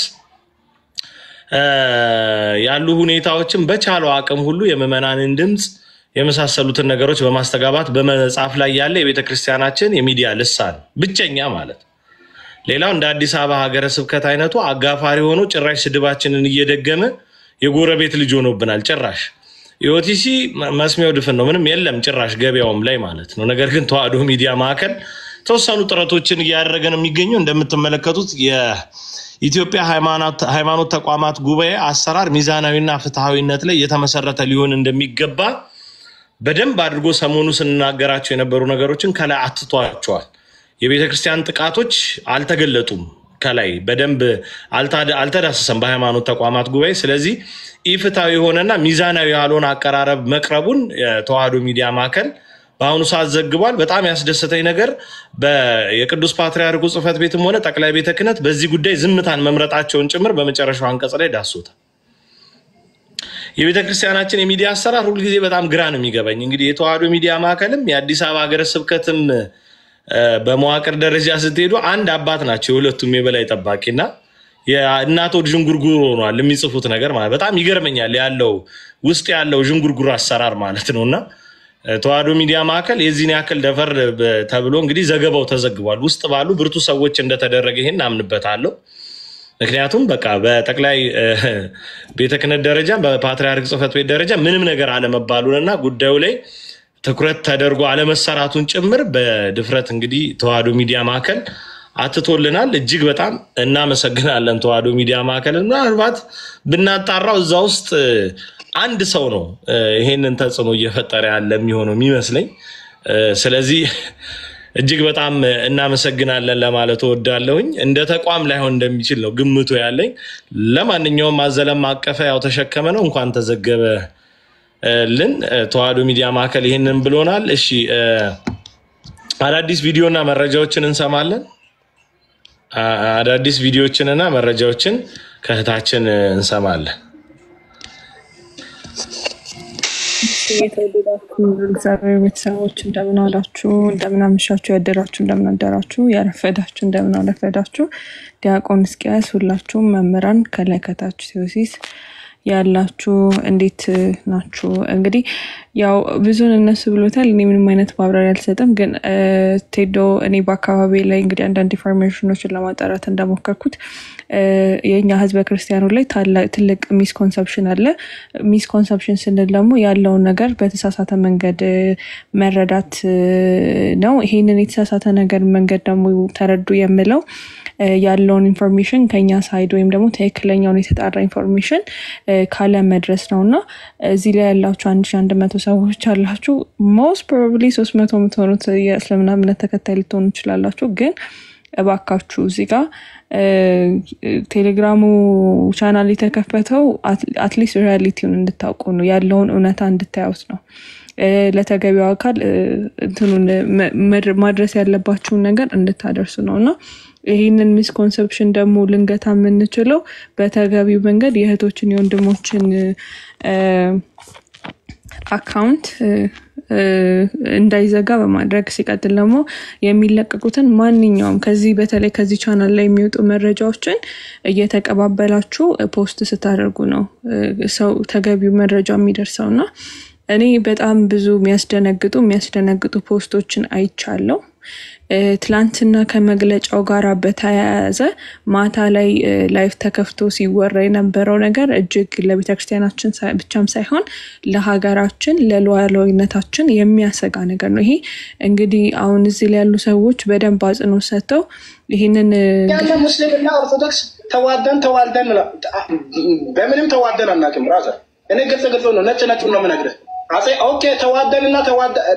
ያሉ ሁኔታዎችን በቻለው አቅም ሁሉ የምዕመናንን ድምጽ የመሳሰሉትን ነገሮች በማስተጋባት በመጻፍ ላይ ያለ የቤተክርስቲያናችን የሚዲያ ልሳን ብቸኛ ማለት ነው። ሌላው እንደ አዲስ አበባ ሀገረ ስብከት አይነቱ አጋፋሪ ሆኖ ጭራሽ ስድባችንን እየደገመ የጎረቤት ልጅ ሆኖብናል። ጭራሽ ኢኦቲሲ መስሚያው ድፍን ነው፣ ምንም የለም ጭራሽ ገበያውም ላይ ማለት ነው። ነገር ግን ተዋህዶ ሚዲያ ማዕከል ተወሰኑ ጥረቶችን እያደረገ ነው የሚገኘው። እንደምትመለከቱት የኢትዮጵያ ሃይማኖት ተቋማት ጉባኤ አሰራር ሚዛናዊና ፍትሃዊነት ላይ የተመሰረተ ሊሆን እንደሚገባ በደንብ አድርጎ ሰሞኑ ስንናገራቸው የነበሩ ነገሮችን ከላይ አትቷቸዋል። የቤተክርስቲያን ጥቃቶች አልተገለጡም፣ ከላይ በደንብ አልተዳሰሰም በሃይማኖት ተቋማት ጉባኤ። ስለዚህ ኢፍትሃዊ የሆነና ሚዛናዊ ያልሆነ አቀራረብ መቅረቡን ተዋህዶ ሚዲያ ማዕከል በአሁኑ ሰዓት ዘግቧል። በጣም ያስደሰተኝ ነገር የቅዱስ ፓትርያርኩ ጽሕፈት ቤትም ሆነ ጠቅላይ ቤተ ክህነት በዚህ ጉዳይ ዝምታን መምረጣቸውን ጭምር በመጨረሻው አንቀጽ ላይ ዳሶታል። የቤተክርስቲያናችን የሚዲያ አሰራር ሁሉ ጊዜ በጣም ግራ ነው የሚገባኝ። እንግዲህ የተዋህዶ ሚዲያ ማዕከልም የአዲስ አበባ ሀገረ ስብከትም በመዋቅር ደረጃ ስትሄዱ አንድ አባት ናቸው የሁለቱም የበላይ ጠባቂና የእናቶ ዥንጉርጉር ሆኗል የሚጽፉት ነገር ማለት በጣም ይገርመኛል። ያለው ውስጥ ያለው ዥንጉርጉር አሰራር ማለት ነውና ተዋህዶ ሚዲያ ማዕከል የዚህን ያክል ደፈር ተብሎ እንግዲህ ዘገባው ተዘግቧል። ውስጥ ባሉ ብርቱ ሰዎች እንደተደረገ ይሄን አምንበታለሁ። ምክንያቱም በቃ በጠቅላይ ቤተ ክህነት ደረጃ በፓትርያርክ ጽሕፈት ቤት ደረጃ ምንም ነገር አለመባሉንና ጉዳዩ ላይ ትኩረት ተደርጎ አለመሰራቱን ጭምር በድፍረት እንግዲህ ተዋህዶ ሚዲያ ማዕከል አትቶልናል። እጅግ በጣም እናመሰግናለን ተዋህዶ ሚዲያ ማዕከል። ምናልባት ብናጣራው እዛ ውስጥ አንድ ሰው ነው ይሄንን ተጽዕኖ እየፈጠረ ያለ የሚሆነው የሚመስለኝ። ስለዚህ እጅግ በጣም እናመሰግናለን ለማለት እወዳለሁኝ። እንደ ተቋም ላይሆን እንደሚችል ነው ግምቱ ያለኝ። ለማንኛውም አዘለም አቀፈ ያው ተሸከመ ነው እንኳን ተዘገበ ልን ተዋህዶ ሚዲያ ማዕከል ይሄንን ብሎናል። እሺ አዳዲስ ቪዲዮና መረጃዎችን እንሰማለን። አዳዲስ ቪዲዮዎችንና መረጃዎችን ከእህታችን እንሰማለን። የተወደዳችሁ እግዚአብሔር ቤተሰቦች እንደምን አላችሁ? እንደምን አመሻችሁ? ያደራችሁ እንደምን አደራችሁ? ያረፈዳችሁ እንደምን አረፈዳችሁ? ዲያቆን እስቂያስ ሁላችሁም መምህራን ከላይ ከታች ቴዎሲስ ያላችሁ እንዴት ናችሁ? እንግዲህ ያው ብዙን እነሱ ብሎታል። እኔ ምንም አይነት ማብራሪያ አልሰጥም። ግን ቴዶ እኔ በአካባቢ ላይ እንግዲህ አንዳንድ ኢንፎርሜሽኖችን ለማጣራት እንደሞከርኩት የኛ ህዝበ ክርስቲያኑ ላይ ትልቅ ሚስኮንሰፕሽን አለ። ሚስኮንሰፕሽን ስንል ደግሞ ያለውን ነገር በተሳሳተ መንገድ መረዳት ነው። ይሄንን የተሳሳተ ነገር መንገድ ደግሞ ተረዱ የምለው ያለውን ኢንፎርሜሽን ከኛ ሳይድ ወይም ደግሞ ትክክለኛውን የተጣራ ኢንፎርሜሽን ካለ መድረስ ነውና እዚህ ላይ ያላችሁ 1100 ሰዎች አላችሁ። ሞስት ፕሮባብሊ 300 የምትሆኑት የእስልምና እምነት ተከታይ ልትሆኑ ይችላላችሁ። ግን እባካችሁ እዚህ ጋር ቴሌግራሙ ቻናል የተከፈተው አትሊስት ሪያሊቲውን እንድታውቁ ነው፣ ያለውን እውነታ እንድታዩት ነው። ለተገቢው አካል እንትኑን ማድረስ ያለባችሁን ነገር እንድታደርሱ ነውና ይሄንን ሚስኮንሰፕሽን ደግሞ ልንገታ የምንችለው በተገቢው መንገድ የእህቶችን የወንድሞችን አካውንት እንዳይዘጋ በማድረግ ሲቀጥል ደግሞ የሚለቀቁትን ማንኛውም በተለይ ከዚህ ቻናል ላይ የሚወጡ መረጃዎችን እየተቀባበላችሁ ፖስት ስታደርጉ ነው ሰው ተገቢው መረጃ የሚደርሰውና እኔ በጣም ብዙ የሚያስደነግጡ ፖስቶችን አይቻለሁ። ትላንትና ከመግለጫው ጋር በተያያዘ ማታ ላይ ላይቭ ተከፍቶ ሲወራ የነበረው ነገር እጅግ ለቤተክርስቲያናችን ብቻም ሳይሆን ለሀገራችን ለሉዓላዊነታችን የሚያሰጋ ነገር ነው። ይሄ እንግዲህ አሁን እዚህ ላይ ያሉ ሰዎች በደንብ አጽንኦት ሰጥተው ይሄንን ሙስሊምና ኦርቶዶክስ ተዋልደን በምንም ተዋልደን አናውቅም። ራዛ እኔ ግልጽ ነው ነጭ ነው የምነግርህ። ኦኬ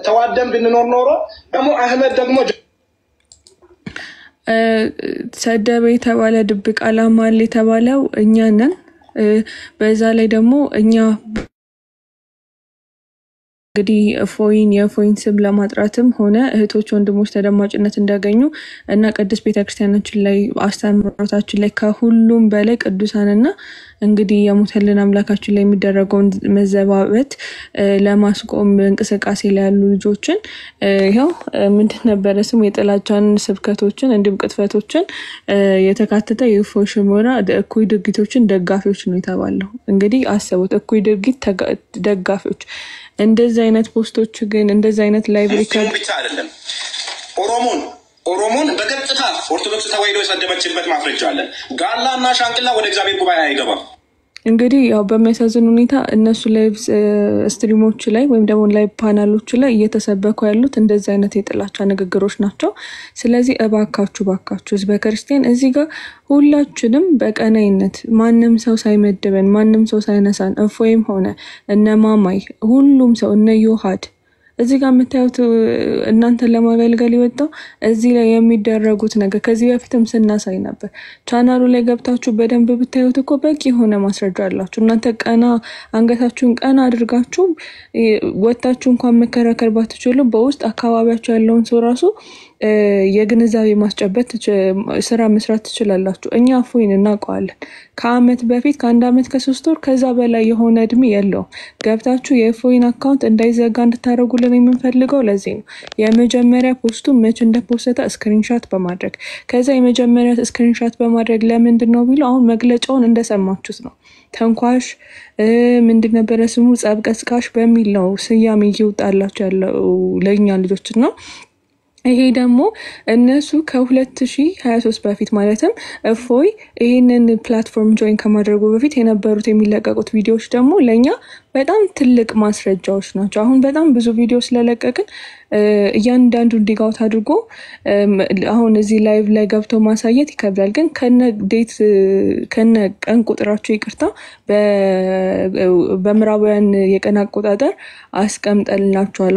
ተዋደን ብንኖር ኖሮ ደግሞ አህመድ ደግሞ ሰደበ የተባለ ድብቅ ዓላማ አለ የተባለው እኛ ነን። በዛ ላይ ደግሞ እኛ እንግዲህ የፎይን ስም ለማጥራትም ሆነ እህቶች ወንድሞች ተደማጭነት እንዳገኙ እና ቅዱስ ቤተክርስቲያናችን ላይ አስተምሮታችን ላይ ከሁሉም በላይ ቅዱሳንና እንግዲህ የሞተልን አምላካችን ላይ የሚደረገውን መዘባበት ለማስቆም እንቅስቃሴ ላይ ያሉ ልጆችን ይሄው ምንድን ነበር ስሙ የጥላቻን ስብከቶችን እንዲሁም ቅጥፈቶችን የተካተተ የፎይ ሽሞራ እኩይ ድርጊቶችን ደጋፊዎች ነው የተባለው። እንግዲህ አሰቡት፣ እኩይ ድርጊት ደጋፊዎች። እንደዚህ አይነት ፖስቶች ግን እንደዚህ አይነት ላይቭ ሪከርድ ብቻ አይደለም ኦሮሞን በቀጥታ ኦርቶዶክስ ተዋሕዶ የሰደበችበት ማስረጃ አለ። ጋላና ሻንቅላ ወደ እግዚአብሔር ጉባኤ አይገባም። እንግዲህ ያው በሚያሳዝን ሁኔታ እነሱ ላይቭ ስትሪሞች ላይ ወይም ደግሞ ላይቭ ፓናሎች ላይ እየተሰበኩ ያሉት እንደዚህ አይነት የጥላቻ ንግግሮች ናቸው። ስለዚህ እባካችሁ ህዝበ ክርስቲያን እዚህ ጋር ሁላችንም በቀናይነት ማንም ሰው ሳይመድበን ማንም ሰው ሳይነሳን እፎይም ሆነ እነማማይ ሁሉም ሰው እነ ዮሐድ እዚህ ጋር የምታዩት እናንተን ለማገልገል ይወጣው እዚህ ላይ የሚደረጉት ነገር ከዚህ በፊትም ስናሳይ ነበር። ቻናሉ ላይ ገብታችሁ በደንብ ብታዩት እኮ በቂ የሆነ ማስረጃ አላችሁ። እናንተ አንገታችሁን ቀና አድርጋችሁ ወጣችሁ እንኳን መከራከር ባትችሉ በውስጥ አካባቢያችሁ ያለውን ሰው ራሱ የግንዛቤ ማስጨበጥ ስራ መስራት ትችላላችሁ። እኛ እፎይን እናውቀዋለን። ከአመት በፊት ከአንድ አመት ከ3 ወር ከዛ በላይ የሆነ እድሜ የለውም። ገብታችሁ የእፎይን አካውንት እንዳይዘጋ እንድታደርጉልን የምንፈልገው ለዚህ ነው። የመጀመሪያ ፖስቱ መች እንደፖስተ ስክሪንሻት በማድረግ ከዛ የመጀመሪያ ስክሪንሻት በማድረግ ለምንድነው ቢሉ አሁን መግለጫውን እንደሰማችሁት ነው። ተንኳሽ ምንድን ነበር ስሙ ጸብ ቀስቃሽ በሚል ነው ስያሜ ይወጣላችሁ ያለው ለኛ ልጆች ነው። ይሄ ደግሞ እነሱ ከ2023 በፊት ማለትም እፎይ ይሄንን ፕላትፎርም ጆይን ከማድረጉ በፊት የነበሩት የሚለቀቁት ቪዲዮዎች ደግሞ ለኛ በጣም ትልቅ ማስረጃዎች ናቸው። አሁን በጣም ብዙ ቪዲዮ ስለለቀቅን እያንዳንዱ ዲጋውት አድርጎ አሁን እዚህ ላይቭ ላይ ገብቶ ማሳየት ይከብዳል። ግን ከነ ቀን ቁጥራቸው ይቅርታ በምዕራባውያን የቀን አቆጣጠር አስቀምጠልናቸዋል።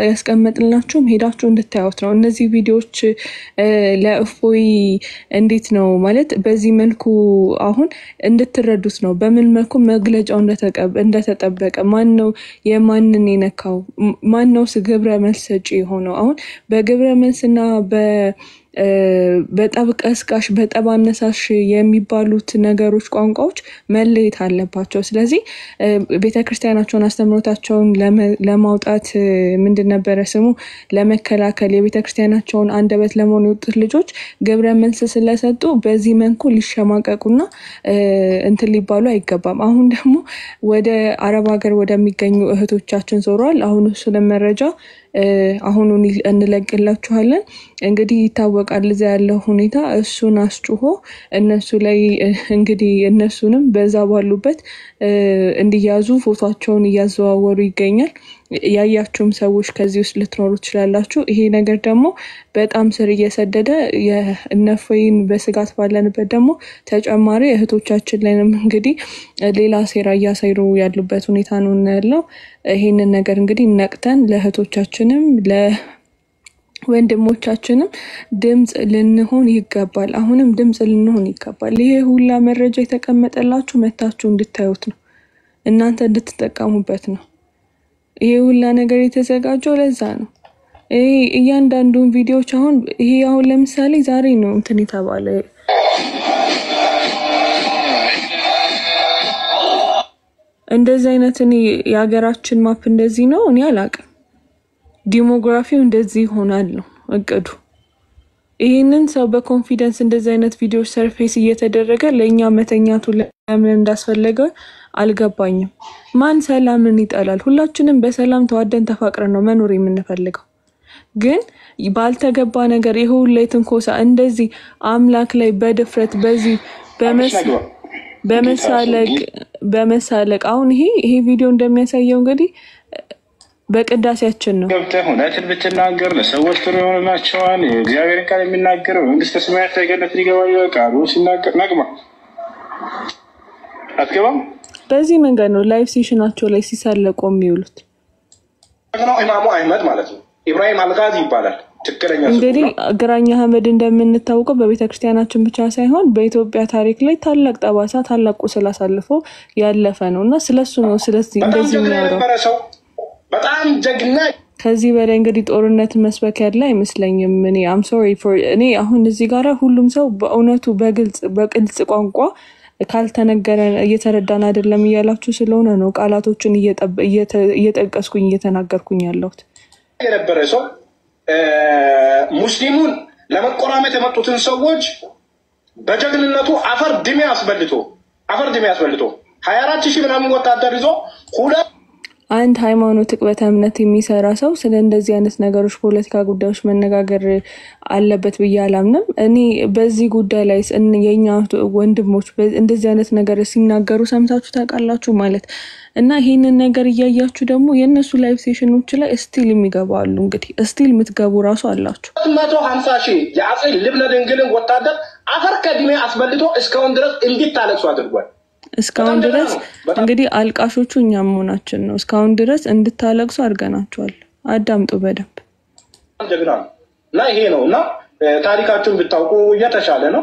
ያስቀመጥልናችሁም ሄዳችሁ እንድታዩት ነው። እነዚህ ቪዲዮዎች ለእፎይ እንዴት ነው ማለት በዚህ መልኩ አሁን እንድትረዱት ነው። በምን መልኩ መግለጫው እንደተጠበቀ ማን ነው የማንን የነካው ማን ነው ግብረ መልስ ሰጪ ሆነው አሁን በግብረ መልስና በጠብ ቀስቃሽ በጠብ አነሳሽ የሚባሉት ነገሮች ቋንቋዎች መለየት አለባቸው። ስለዚህ ቤተክርስቲያናቸውን አስተምሮታቸውን ለማውጣት ምንድን ነበር ስሙ ለመከላከል የቤተክርስቲያናቸውን አንደበት ለመሆን የወጡት ልጆች ግብረ መልስ ስለሰጡ በዚህ መልኩ ሊሸማቀቁና እንትን ሊባሉ አይገባም። አሁን ደግሞ ወደ አረብ ሀገር ወደሚገኙ እህቶቻችን ዞረዋል። አሁን እሱ ለመረጃ አሁኑን እንለቅላችኋለን። እንግዲህ ይታወቃል እዛ ያለው ሁኔታ እሱን አስጩሆ እነሱ ላይ እንግዲህ እነሱንም በዛ ባሉበት እንዲያዙ ፎቶአቸውን እያዘዋወሩ ይገኛል። ያያችሁም ሰዎች ከዚህ ውስጥ ልትኖሩ ትችላላችሁ። ይሄ ነገር ደግሞ በጣም ስር እየሰደደ የእነፎይን በስጋት ባለንበት ደግሞ ተጨማሪ እህቶቻችን ላይንም እንግዲህ ሌላ ሴራ እያሳይሩ ያሉበት ሁኔታ ነው ያለው። ይሄንን ነገር እንግዲህ ነቅተን ለእህቶቻችንም ወንድሞቻችንም ድምጽ ልንሆን ይገባል። አሁንም ድምጽ ልንሆን ይገባል። ይሄ ሁላ መረጃ የተቀመጠላችሁ መታችሁ እንድታዩት ነው፣ እናንተ እንድትጠቀሙበት ነው። ይሄ ሁላ ነገር የተዘጋጀው ለዛ ነው። እያንዳንዱን ቪዲዮዎች አሁን ለምሳሌ ዛሬ ነው እንትን የተባለ እንደዚህ አይነት የሀገራችን ማፕ እንደዚህ ነው እኔ አላውቅም። ዲሞግራፊው እንደዚህ ይሆናል ነው እቅዱ። ይሄንን ሰው በኮንፊደንስ እንደዚህ አይነት ቪዲዮ ሰርፌስ እየተደረገ ለኛ መተኛቱ ለምን እንዳስፈለገ አልገባኝም። ማን ሰላምን ይጠላል? ሁላችንም በሰላም ተዋደን ተፋቅረን ነው መኖር የምንፈልገው። ግን ባልተገባ ነገር ይሁን ላይ ትንኮሳ እንደዚህ አምላክ ላይ በድፍረት በዚህ በመሳለቅ አሁን ይሄ ቪዲዮ እንደሚያሳየው እንግዲህ በቅዳሴያችን ነው። ገብተህ እውነትን ብትናገር ለሰዎች ጥሩ ይሆንላቸዋል። የእግዚአብሔርን ቃል የሚናገር መንግስተ ሰማያት ላይ ገነት ሊገባ ቃሉ ሲናገር ነግማ አትገባም። በዚህ መንገድ ነው ላይቭ ሴሽናቸው ላይ ሲሳለቁ የሚውሉት። ነው ኢማሙ አህመድ ማለት ነው። ኢብራሂም አልጋዚ ይባላል ትክክለኛ ስሙ። እንግዲህ ግራኝ አህመድ እንደምንታወቀው በቤተክርስቲያናችን ብቻ ሳይሆን በኢትዮጵያ ታሪክ ላይ ታላቅ ጠባሳ ታላቅ ቁስል አሳልፎ ያለፈ ነውና ስለሱ ነው ስለዚህ እንደዚህ የሚያወራው። በጣም ጀግና ከዚህ በላይ እንግዲህ ጦርነት መስበክ ያለ አይመስለኝም። I'm sorry for እኔ አሁን እዚህ ጋር ሁሉም ሰው በእውነቱ በግልጽ ቋንቋ ካልተነገረ እየተረዳን አይደለም እያላችሁ ስለሆነ ነው ቃላቶችን እየጠቀስኩኝ እየተናገርኩኝ ያለሁት። የነበረ ሰው ሙስሊሙን ለመቆራመት የመጡትን ሰዎች በጀግንነቱ አፈር ድሜ አስበልቶ 24000 ምናምን ወታደር ይዞ አንድ ሃይማኖት ጥቅበተ እምነት የሚሰራ ሰው ስለ እንደዚህ አይነት ነገሮች ፖለቲካ ጉዳዮች መነጋገር አለበት ብዬ አላምንም። እኔ በዚህ ጉዳይ ላይ የኛ ወንድሞች እንደዚህ አይነት ነገር ሲናገሩ ሰምታችሁ ታውቃላችሁ ማለት እና ይሄንን ነገር እያያችሁ ደግሞ የነሱ ላይቭ ሴሽኖች ላይ ስቲል የሚገባሉ እንግዲህ ስቲል የምትገቡ ራሱ አላችሁ። 150,000 የአጼ ልብነ ድንግልን ወታደር አፈር ከድሜ አስበልቶ እስካሁን ድረስ እንዲታለቅሱ አድርጓል። እስካሁን ድረስ እንግዲህ አልቃሾቹ እኛ መሆናችን ነው። እስካሁን ድረስ እንድታለቅሱ አድርገናቸዋል። አዳምጡ በደንብ እና ይሄ ነውና ታሪካችሁን ብታውቁ እየተሻለ ነው።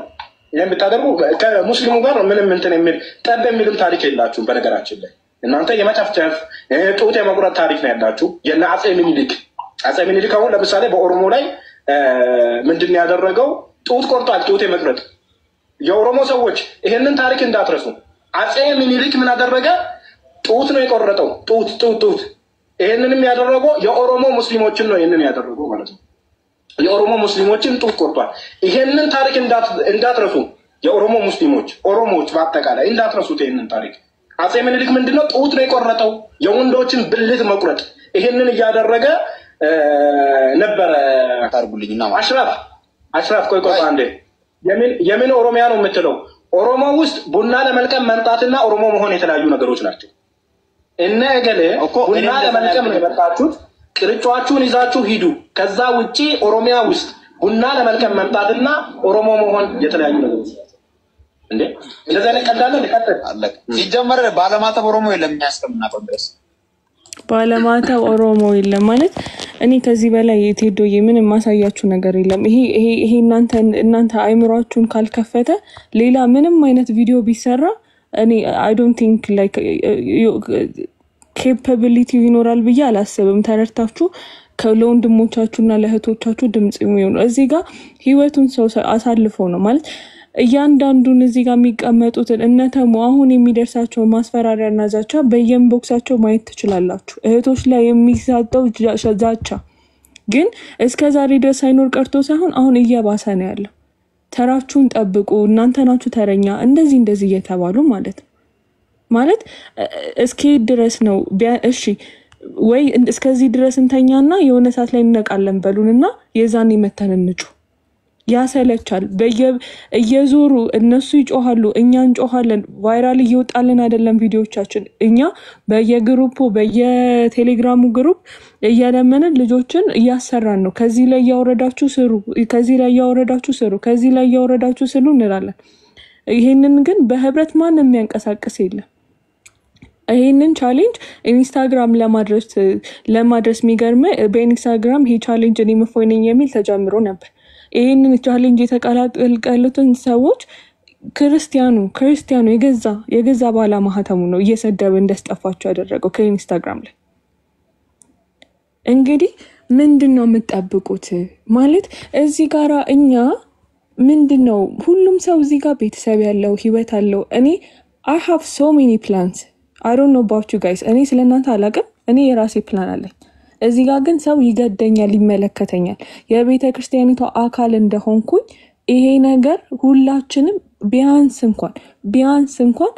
ይሄን ብታደርጉ ከሙስሊሙ ጋር ምንም እንትን የሚል ጠብ የሚልም ታሪክ የላችሁም። በነገራችን ላይ እናንተ የመጨፍጨፍ ጡት የመቁረጥ ታሪክ ነው ያላችሁ። የነ አጼ ምኒልክ አሁን ለምሳሌ በኦሮሞ ላይ ምንድን ያደረገው ጡት ቆርጧል። ጡት የመቁረጥ የኦሮሞ ሰዎች ይሄንን ታሪክ እንዳትረሱ። አጼ ምኒልክ ምን አደረገ? ጡት ነው የቆረጠው። ጡት ይሄንንም ያደረገው የኦሮሞ ሙስሊሞችን ነው። ይሄንን ያደረገው ማለት ነው የኦሮሞ ሙስሊሞችን ጡት ቆርጧል። ይሄንን ታሪክ እንዳትረሱ። የኦሮሞ ኦሮሞዎች በአጠቃላይ እንዳትረሱት ይሄንን ታሪክ። አጼ ምኒልክ ምንድነው ጡት ነው የቆረጠው፣ የወንዶችን ብልት መቁረጥ ይሄንን እያደረገ ነበረ። ታርጉልኝና አሽራፍ ቆይ አንዴ የምን ኦሮሚያ ነው የምትለው? ኦሮሞ ውስጥ ቡና ለመልቀም መምጣትና ኦሮሞ መሆን የተለያዩ ነገሮች ናቸው። እነ እገሌ ቡና ለመልቀም ነው የመጣችሁት፣ ቅርጫችሁን ይዛችሁ ሂዱ። ከዛ ውጪ ኦሮሚያ ውስጥ ቡና ለመልቀም መምጣትና ኦሮሞ መሆን የተለያዩ ነገሮች ናቸው። እንዴ እንደዛ ነው ቀላል ልቀጥል አለቅ ሲጀመር ባለማተብ ኦሮሞ የለም የሚያስቀምና ኮንግረስ ባለማተብ ኦሮሞ የለም ማለት እኔ ከዚህ በላይ የቴዶዬ ምንም ማሳያችሁ ነገር የለም። ይሄ እናንተ አይምሯችሁን ካልከፈተ ሌላ ምንም አይነት ቪዲዮ ቢሰራ እኔ I don't think like capability ይኖራል ብዬ አላስብም። ተረድታችሁ ለወንድሞቻችሁና ለእህቶቻችሁ ድምጽ የሚሆኑ እዚህ ጋር ህይወቱን ሰው አሳልፎ ነው ማለት እያንዳንዱን እዚህ ጋር የሚቀመጡት እነተሙ አሁን የሚደርሳቸው ማስፈራሪያና ዛቻ በየኢንቦክሳቸው ማየት ትችላላችሁ። እህቶች ላይ የሚሳጠው ዛቻ ግን እስከዛሬ ድረስ ሳይኖር ቀርቶ ሳይሆን አሁን እየባሰ ነው ያለው። ተራችሁን ጠብቁ፣ እናንተ ናችሁ ተረኛ እንደዚህ እየተባሉ ማለት እስኪ ድረስ ነው። እሺ ወይ እስከዚህ ድረስ እንተኛና የሆነ ሰዓት ላይ እንነቃለን በሉንና የዛኔ መተን እንጩ። ያሰለቻል። እየዞሩ እነሱ ይጮሃሉ፣ እኛ እንጮሃለን። ቫይራል እየወጣልን አይደለም ቪዲዮቻችን። እኛ በየግሩፑ በየቴሌግራሙ ግሩፕ እየለመንን ልጆችን እያሰራን ነው። ከዚህ ላይ ያወረዳችሁ ስሩ፣ ከዚህ ላይ ያወረዳችሁ ስሩ፣ ከዚህ ላይ ያወረዳችሁ ስሩ እንላለን። ይሄንን ግን በህብረት ማንም የሚያንቀሳቅስ የለም። ይሄንን ቻሌንጅ ኢንስታግራም ለማድረስ የሚገርም በኢንስታግራም ይሄ ቻሌንጅ እኔ እፎይ ነኝ የሚል ተጀምሮ ነበር። ይሄንን ቻሌንጅ የተቀላቀሉትን ሰዎች ክርስቲያኑ የገዛ ባላ ማህተሙ ነው እየሰደበ እንደስጠፋቸው ያደረገው ከኢንስታግራም ላይ። እንግዲህ ምንድነው የምትጠብቁት? ማለት እዚህ ጋራ እኛ ምንድነው ሁሉም ሰው እዚህ ጋር ቤተሰብ ያለው ህይወት አለው። እኔ I have so many plans. I don't know about you guys. እኔ ስለናንተ አላቅም። እኔ የራሴ ፕላን አለኝ። እዚህ ጋር ግን ሰው ይገደኛል፣ ይመለከተኛል። የቤተ ክርስቲያኒቷ አካል እንደሆንኩኝ ይሄ ነገር ሁላችንም ቢያንስ እንኳን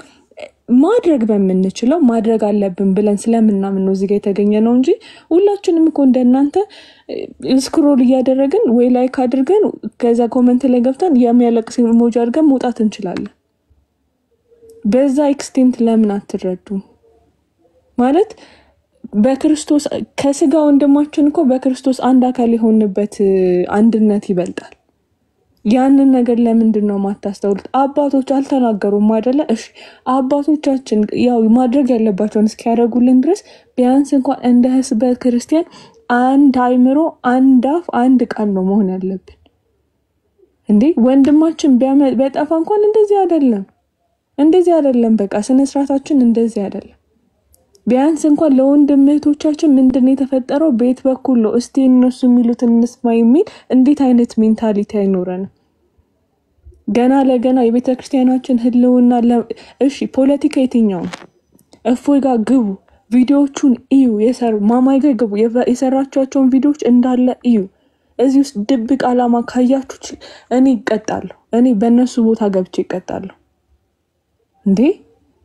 ማድረግ በምንችለው ማድረግ አለብን ብለን ስለምናምን ነው እዚህ ጋር የተገኘ ነው እንጂ ሁላችንም እኮ እንደናንተ ስክሮል እያደረግን ወይ ላይክ አድርገን ከዛ ኮሜንት ላይ ገብተን የሚያለቅስ ኢሞጂ አድርገን መውጣት እንችላለን። በዛ ኤክስቴንት ለምን አትረዱ? ማለት በክርስቶስ ከስጋ ወንድማችን እኮ በክርስቶስ አንድ አካል የሆንበት አንድነት ይበልጣል። ያንን ነገር ለምንድን ነው ማታስተውሉት? አባቶች አልተናገሩም አይደለ? እሺ አባቶቻችን ያው ማድረግ ያለባቸውን እስኪያደርጉልን ድረስ ቢያንስ እንኳን እንደ ህዝበ ክርስቲያን አንድ አይምሮ፣ አንድ አፍ፣ አንድ ቃል ነው መሆን ያለብን እንዴ። ወንድማችን ቢያጠፋ እንኳን እንደዚህ አይደለም። በቃ ስነ ስርዓታችን እንደዚህ አይደለም። ቢያንስ እንኳን ለወንድም እህቶቻችን ምንድነው የተፈጠረው ቤት በኩል ነው እስቲ እነሱ የሚሉትን እንስማ የሚል እንዴት አይነት ሜንታሊቲ አይኖረንም? ገና ለገና የቤተ ክርስቲያናችን ህልውና እሺ ፖለቲካ የትኛው እፎይ ጋር ግቡ፣ ቪዲዮቹን እዩ፣ ማማይ ጋር ግቡ፣ የሰራቻቸውን ቪዲዮች እንዳለ እዩ። እዚህ ውስጥ ድብቅ አላማ ካያችሁ እኔ እቀጣለሁ። እኔ በእነሱ ቦታ ገብቼ እቀጣለሁ። እንዴ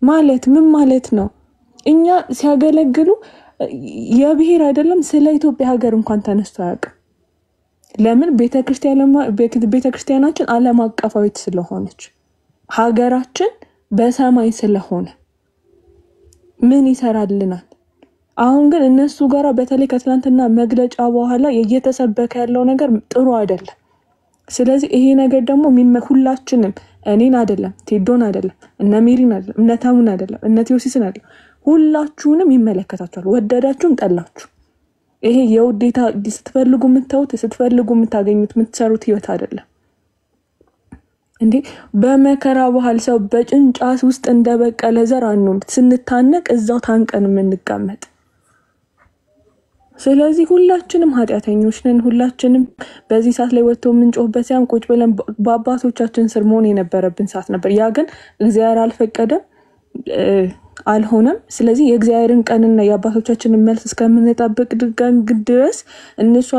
ማለት ምን ማለት ነው? እኛ ሲያገለግሉ የብሔር አይደለም ስለ ኢትዮጵያ ሀገር እንኳን ተነስቶ አያውቅም። ለምን? ቤተክርስቲያናችን ዓለም አቀፋዊት ስለሆነች ሀገራችን በሰማይ ስለሆነ ምን ይሰራልናል? አሁን ግን እነሱ ጋራ በተለይ ከትናንትና መግለጫ በኋላ እየተሰበከ ያለው ነገር ጥሩ አይደለም። ስለዚህ ይሄ ነገር ደግሞ ሁላችንም እኔን አይደለም፣ ቴዶን አይደለም፣ እነ ሜሪን አይደለም፣ እነ ታሙን አይደለም፣ እነ ቴዎሲስን አይደለም፣ ሁላችሁንም ይመለከታችኋል፣ ወደዳችሁም ጠላችሁ። ይሄ የውዴታ ስትፈልጉ የምታዩት ስትፈልጉ የምታገኙት የምትሰሩት ህይወት አይደለም እንዴ። በመከራ በኋላ ሰው በጭንጫስ ውስጥ እንደበቀለ ዘር አንሆን፣ ስንታነቅ እዛው ታንቀን የምንቀመጥ። ስለዚህ ሁላችንም ኃጢአተኞች ነን። ሁላችንም በዚህ ሰዓት ላይ ወጥቶ ምንጮህበት ሳይሆን ቁጭ ብለን በአባቶቻችን ስር መሆን የነበረብን ሰዓት ነበር። ያ ግን እግዚአብሔር አልፈቀደም፣ አልሆነም። ስለዚህ የእግዚአብሔርን ቀንና የአባቶቻችንን መልስ እስከምንጠብቅ ድረስ እነሱ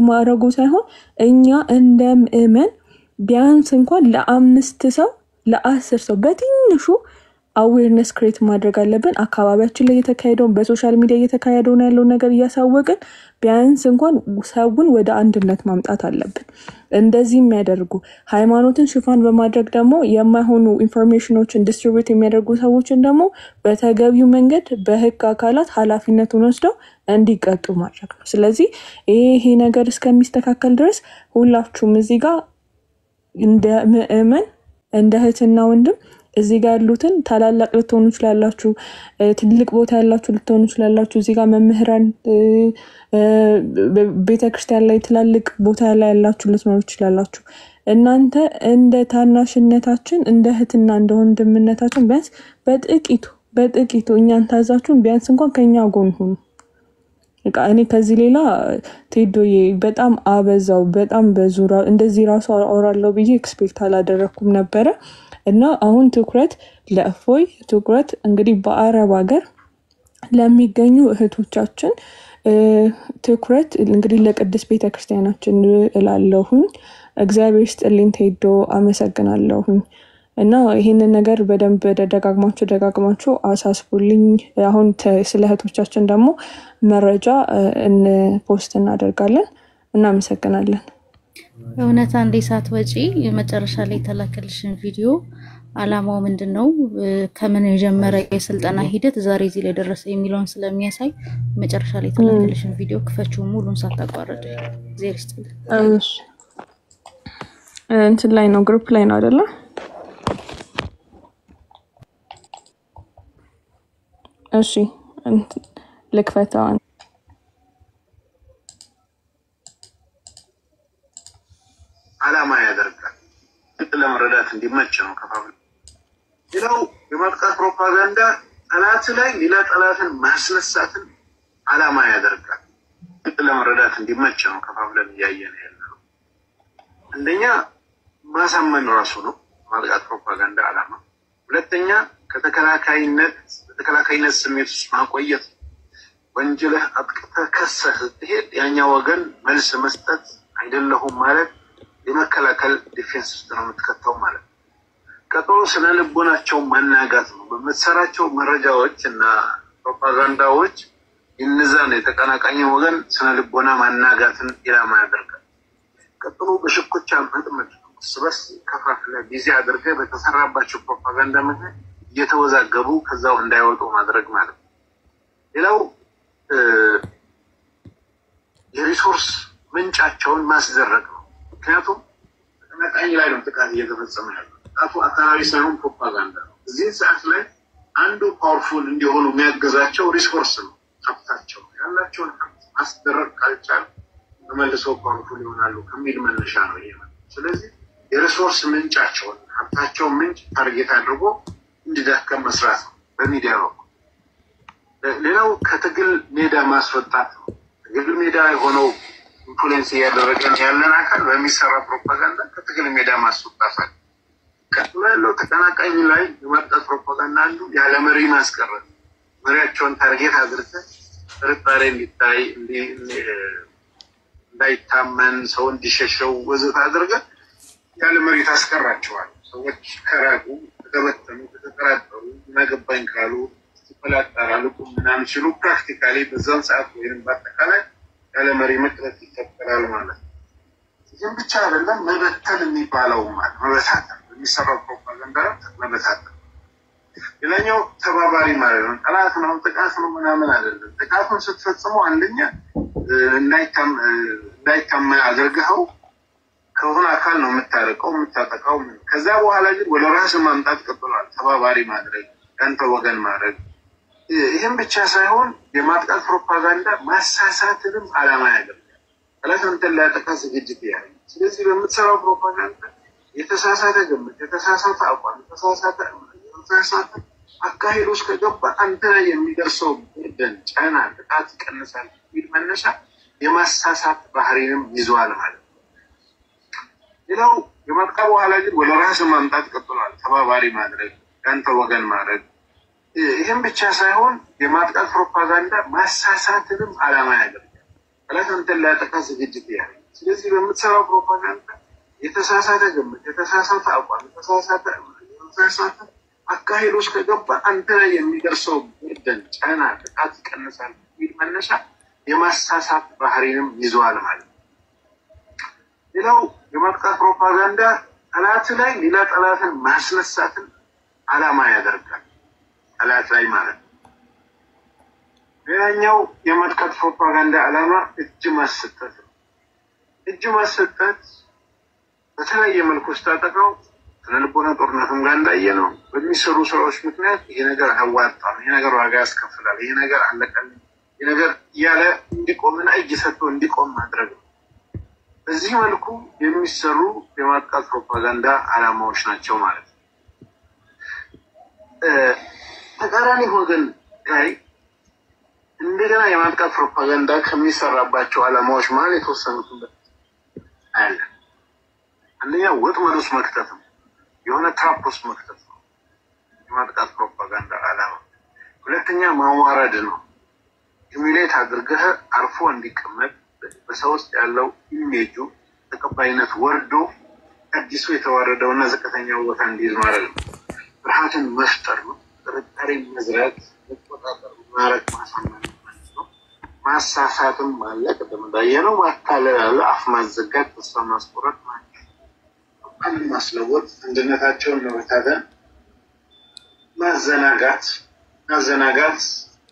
ማረጉ ሳይሆን እኛ እንደ ምእመን ቢያንስ እንኳን ለ5 ሰው ለ10 ሰው በትንሹ አዌርነስ ክሬት ማድረግ አለብን። አካባቢያችን ላይ የተካሄደውን በሶሻል ሚዲያ እየተካሄደውን ያለው ነገር እያሳወቅን ቢያንስ እንኳን ሰውን ወደ አንድነት ማምጣት አለብን። እንደዚህ የሚያደርጉ ሃይማኖትን ሽፋን በማድረግ ደግሞ የማይሆኑ ኢንፎርሜሽኖችን ዲስትሪቢዩት የሚያደርጉ ሰዎችን ደግሞ በተገቢው መንገድ በህግ አካላት ኃላፊነቱን ወስደው እንዲቀጡ ማድረግ ነው። ስለዚህ ይሄ ነገር እስከሚስተካከል ድረስ ሁላችሁም እዚህ ጋር እንደ ምእመን እንደ እህትና ወንድም እዚህ ጋር ያሉትን ታላላቅ ልትሆኑ ይችላላችሁ፣ ትልቅ ቦታ ያላችሁ ልትሆኑ ይችላላችሁ። እዚህ ጋር መምህራን ቤተክርስቲያን ላይ ትላልቅ ቦታ ላይ ያላችሁ ልትኖሩ ይችላላችሁ። እናንተ እንደ ታናሽነታችን እንደ እህትና እንደ ወንድምነታችን ቢያንስ በጥቂቱ እኛን ታዛችሁን ቢያንስ እንኳን ከኛ ጎን ሁኑ። እኔ ከዚህ ሌላ ቴዶዬ በጣም አበዛው፣ በጣም በዙራ እንደዚህ ራሱ አወራለሁ ብዬ ኤክስፔክት አላደረኩም ነበረ። እና አሁን ትኩረት ለእፎይ ትኩረት እንግዲህ በአረብ ሀገር ለሚገኙ እህቶቻችን ትኩረት እንግዲህ ለቅድስት ቤተክርስቲያናችን እላለሁኝ። እግዚአብሔር ይስጥልኝ ቴዶ፣ አመሰግናለሁኝ። እና ይሄንን ነገር በደንብ ደጋግማችሁ አሳስቡልኝ። አሁን ስለ እህቶቻችን ደግሞ መረጃ ፖስት እናደርጋለን። እናመሰግናለን። እውነት አንዴ ሳትወጪ መጨረሻ ላይ የተላከልሽን ቪዲዮ አላማው ምንድነው፣ ከምን የጀመረ የስልጠና ሂደት ዛሬ እዚህ ላይ ደረሰ የሚለውን ስለሚያሳይ መጨረሻ ላይ የተላከልሽን ቪዲዮ ክፈችው ሙሉን ሳታቋርጪ። ዜር ይስጥልኝ። እሺ እንትን ላይ ነው ግሩፕ ላይ ነው አይደለ? እሺ ልክፈታው። ዓላማ ያደርጋል ለመረዳት እንዲመች ነው ከፋፍለ ይለው የማጥቃት ፕሮፓጋንዳ ጠላት ላይ ሌላ ጠላትን ማስነሳትን ዓላማ ያደርጋል ለመረዳት እንዲመች ነው ከፋፍለን ያየን ያለው አንደኛ ማሳመን ራሱ ነው ማጥቃት ፕሮፓጋንዳ ዓላማ ሁለተኛ ከተከላካይነት ስሜት ውስጥ ማቆየት ወንጀልህ አጥቅተህ ከሰህ ስትሄድ ያኛው ወገን መልስ መስጠት አይደለሁም ማለት የመከላከል ዲፌንስ ውስጥ ነው የምትከተው ማለት ቀጥሎ ስነ ልቦናቸው ማናጋት ነው በመሰራቸው መረጃዎች እና ፕሮፓጋንዳዎች ይነዛን የተቀናቃኝ ወገን ስነ ልቦና ማናጋትን ኢላማ ያደርጋል ቀጥሎ በሽኩቻ መጥመድ ስበስ ከፋፍለ ጊዜ አድርገ በተሰራባቸው ፕሮፓጋንዳ ምክንያት እየተወዛገቡ ከዛው እንዳይወጡ ማድረግ ማለት ሌላው የሪሶርስ ምንጫቸውን ማስደረግ ነው ምክንያቱም ተቀናቃኝ ላይ ነው ጥቃት እየተፈጸመ ያለው ጥቃቱ አካባቢ ሳይሆን ፕሮፓጋንዳ ነው እዚህ ሰዓት ላይ አንዱ ፓወርፉል እንዲሆኑ የሚያገዛቸው ሪሶርስ ነው ሀብታቸው ያላቸውን ሀብት ማስደረግ ካልቻሉ ተመልሰው ፓወርፉል ይሆናሉ ከሚል መነሻ ነው ይሄ ስለዚህ የሪሶርስ ምንጫቸውን ሀብታቸው ምንጭ ታርጌት አድርጎ እንዲዳከም መስራት ነው በሚዲያ ነው ሌላው ከትግል ሜዳ ማስወጣት ነው ትግል ሜዳ የሆነው ኢንፍሉዌንስ ያደረገን ያለን አካል በሚሰራ ፕሮፓጋንዳ ከትግል ሜዳ ማስወጣት ነው ቀጥሎ ያለው ተቀናቃኝ ላይ የማጥቃት ፕሮፓጋንዳ አንዱ ያለ መሪ ማስቀረት መሪያቸውን ታርጌት አድርገው ጥርጣሬ እንዲታይ እንዳይታመን ሰው እንዲሸሸው ወዘተ አድርገው ያለ መሪ ታስቀራቸዋል ሰዎች ከራቁ ተበተኑ ተጠራጠሩ ነገባኝ ካሉ ተፈላጣራሉ ምናምን ሲሉ ፕራክቲካሊ በዛን ሰዓት ወይም በአጠቃላይ ያለ መሪ መቅረት ይተከራል ማለት ነው ይህም ብቻ አይደለም መበተን የሚባለው ማለት መበታተን የሚሰራው ፕሮፓጋንዳ መበታተን ሌላኛው ተባባሪ ማለት ነው ጠላት ነው ጥቃት ነው ምናምን አይደለም ጥቃቱን ስትፈጽሙ አንደኛ እንዳይታመን አድርገው ከሆነ አካል ነው የምታረቀው የምታጠቃው ከዛ በኋላ ግን ወደ ራስ ማምጣት ቀጥሏል ተባባሪ ማድረግ አንተ ወገን ማድረግ ይሄን ብቻ ሳይሆን የማጥቃት ፕሮፓጋንዳ ማሳሳትንም ዓላማ ያደርጋል ጠላትን ለማጥቃት ዝግጅት ያለ ስለዚህ በምትሰራው ፕሮፓጋንዳ የተሳሳተ ግምት የተሳሳተ አቋም የተሳሳተ አካሄዶች ከገባ አንተ ላይ የሚደርሰው burden ጫና ጥቃት ይቀንሳል ይል መነሻ የማሳሳት ባህሪንም ይዟል ማለት ነው ሌላው የማጥቃት በኋላ ግን ወደ ራስ ማምጣት ቀጥሏል ተባባሪ ማድረግ አንተ ወገን ማድረግ ይሄን ብቻ ሳይሆን የማጥቃት ፕሮፓጋንዳ ማሳሳትንም ዓላማ ያደርጋል ጠላትን ለማጥቃት ዝግጅት ያለ ስለዚህ በምትሰራው ፕሮፓጋንዳ የተሳሳተ ግምት የተሳሳተ አቋም የተሳሳተ አካሄዶች ከገባ አንተ ላይ የሚደርሰው burden ጫና ጥቃት ይቀንሳል ይል መነሻ የማሳሳት ባህሪንም ይዟል ማለት ነው ሌላው የማጥቃት ፕሮፓጋንዳ ጠላት ላይ ሌላ ጠላትን ማስነሳትን ዓላማ ያደርጋል ጠላት ላይ ማለት ነው ሌላኛው የማጥቃት ፕሮፓጋንዳ ዓላማ እጅ ማሰጠት በተለያየ መልኩ ስታጠቃው ስለልቦና ጦርነትም ጋር እንዳየነው በሚሰሩ ስራዎች ምክንያት ይሄ ነገር አዋጣም ይሄ ነገር ዋጋ ያስከፍላል ይሄ ነገር አለቀል ይሄ ነገር ያለ እንዲቆምና እጅ ሰጥቶ እንዲቆም ማድረግ ነው በዚህ መልኩ የሚሰሩ የማጥቃት ፕሮፓጋንዳ ዓላማዎች ናቸው ማለት ነው ተቃራኒ ወገን ላይ እንደገና የማጥቃት ፕሮፓጋንዳ ከሚሰራባቸው ዓላማዎች ማለት የተወሰኑትን አለ አንደኛ ወጥመድ ውስጥ መክተት ነው የሆነ ትራፕ ውስጥ መክተት ነው የማጥቃት ፕሮፓጋንዳ ዓላማ ሁለተኛ ማዋረድ ነው ኢሚሌት አድርገህ አርፎ እንዲቀመጥ በሰው ውስጥ ያለው ኢሜጁ ተቀባይነት ወርዶ አዲሱ የተዋረደውና ዝቅተኛው ቦታ እንዲይዝ ማለት ነው ፍርሃትን መፍጠር ነው ጥርጣሬ መዝራት መቆጣጠር ማረግ ማሳመን ነው ማሳሳትም ማለት እንደምታየው ማታለል አለ አፍ ማዘጋት ተስፋ ማስቆረጥ ማለት አንድ ማስለወጥ እንደነታቸውን መበታተን ማዘናጋት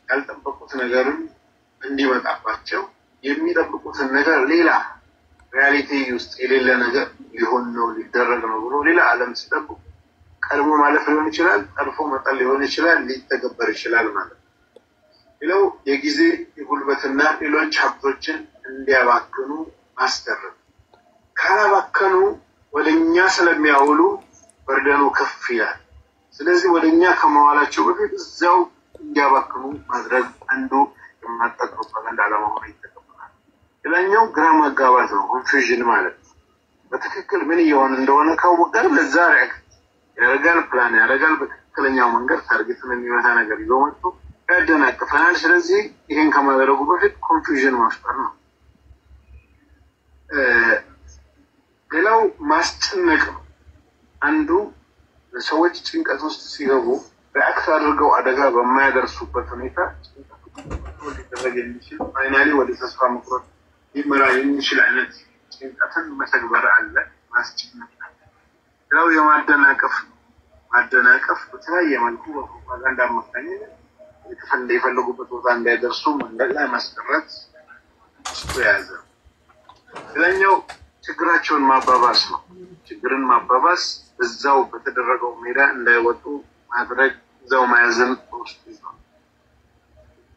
ያልጠበቁት ነገርን እንዲመጣባቸው የሚጠብቁትን ነገር ሌላ ሪያሊቲ ውስጥ የሌለ ነገር ሊሆን ነው ሊደረግ ነው ብሎ ሌላ ዓለም ሲጠብቁ ቀድሞ ማለፍ ሊሆን ይችላል ጠርፎ መጣል ሊሆን ይችላል ሊተገበር ይችላል ማለት ሌላው የጊዜ የጉልበትና ሌሎች ሀብቶችን እንዲያባክኑ ማስደረግ ካላባከኑ ወደኛ ስለሚያውሉ በርደኑ ከፍ ይላል ስለዚህ ወደኛ ከመዋላቸው በፊት እዛው እንዲያባክኑ ማድረግ አንዱ የማጠቅ ፕሮፓጋንዳ ዓላማ ሆኖ ይተከፈላል ሌላኛው ግራ ማጋባት ነው ኮንፊውዥን ማለት በትክክል ምን ይሆን እንደሆነ ካወቀ ለዛ ያረጋል ፕላን ያረጋል በትክክለኛው መንገድ ታርጌትን የሚመታ ነገር ይዞ መጥቶ ያደናቅፋል ስለዚህ ይሄን ከማድረጉ በፊት ኮንፊውዥን መፍጠር ነው ሌላው ማስጨነቅ አንዱ ሰዎች ጭንቀት ውስጥ ሲገቡ ሪአክት አድርገው አደጋ በማያደርሱበት ሁኔታ ሊደረግ የሚችል ፋይናሊ ወደ ተስፋ መቁረጥ ሊመራ የሚችል አይነት ጭንቀትን መተግበር አለ ማስጨነቅ ሌላው የማደናቀፍ በተለያየ መልኩ በፕሮፓጋንዳ አማካኝነት የፈለጉበት ቦታ እንዳይደርሱ መንገድ ላይ ማስቀረት ውስጡ የያዘ ሌላኛው ችግራቸውን ማባባስ ነው ችግርን ማባባስ እዛው በተደረገው ሜዳ እንዳይወጡ ማድረግ እዛው ማያዘን ውስጥ ይዟል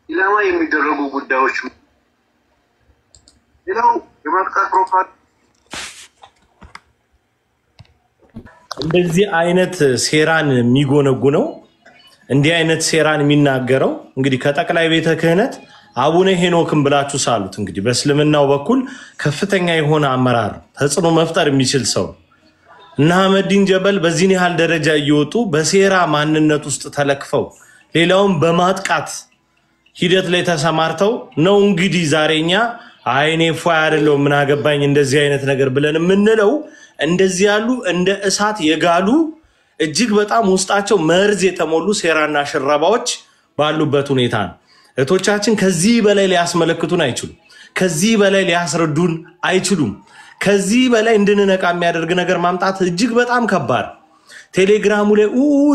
ኢላማ የሚደረጉ ጉዳዮች ሌላው የማጥቃት ፕሮፓጋንዳ እንደዚህ አይነት ሴራን የሚጎነጉነው እንዲህ አይነት ሴራን የሚናገረው እንግዲህ ከጠቅላይ ቤተ ክህነት አቡነ ሄኖክን ብላችሁ ሳሉት እንግዲህ በእስልምናው በኩል ከፍተኛ የሆነ አመራር ተጽዕኖ መፍጠር የሚችል ሰው እና አህመዲን ጀበል በዚህ ያህል ደረጃ እየወጡ በሴራ ማንነት ውስጥ ተለክፈው ሌላውን በማጥቃት ሂደት ላይ ተሰማርተው ነው እንግዲህ ዛሬኛ አይኔ ፏ አይደለም ምን አገባኝ እንደዚህ አይነት ነገር ብለን ምንለው እንደዚህ ያሉ እንደ እሳት የጋሉ እጅግ በጣም ውስጣቸው መርዝ የተሞሉ ሴራና ሽራባዎች ባሉበት ሁኔታ ነው እቶቻችን ከዚህ በላይ ሊያስመለክቱን አይችሉም ከዚህ በላይ ሊያስረዱን አይችሉም ከዚህ በላይ እንድንነቃ የሚያደርግ ነገር ማምጣት እጅግ በጣም ከባድ ቴሌግራሙ ላይ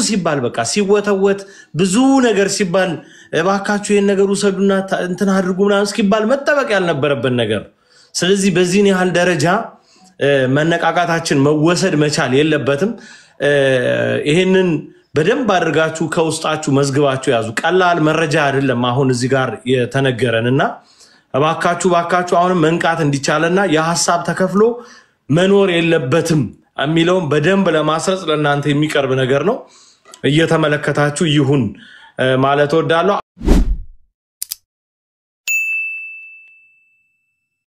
ሲባል በቃ ሲወተወት ብዙ ነገር ሲባል እባካችሁ ይሄን ነገር ወሰዱና እንትን አድርጉና እስኪባል መጠበቅ ያልነበረበት ነገር ስለዚህ በዚህ ያህል ደረጃ መነቃቃታችን መወሰድ መቻል የለበትም ይሄንን በደንብ አድርጋችሁ ከውስጣችሁ መዝግባችሁ ያዙ ቀላል መረጃ አይደለም አሁን እዚህ ጋር የተነገረንና እባካችሁ አሁን መንቃት እንዲቻለና የሐሳብ ተከፍሎ መኖር የለበትም የሚለውን በደንብ ለማስረጽ ለእናንተ የሚቀርብ ነገር ነው እየተመለከታችሁ ይሁን ማለት ወዳለው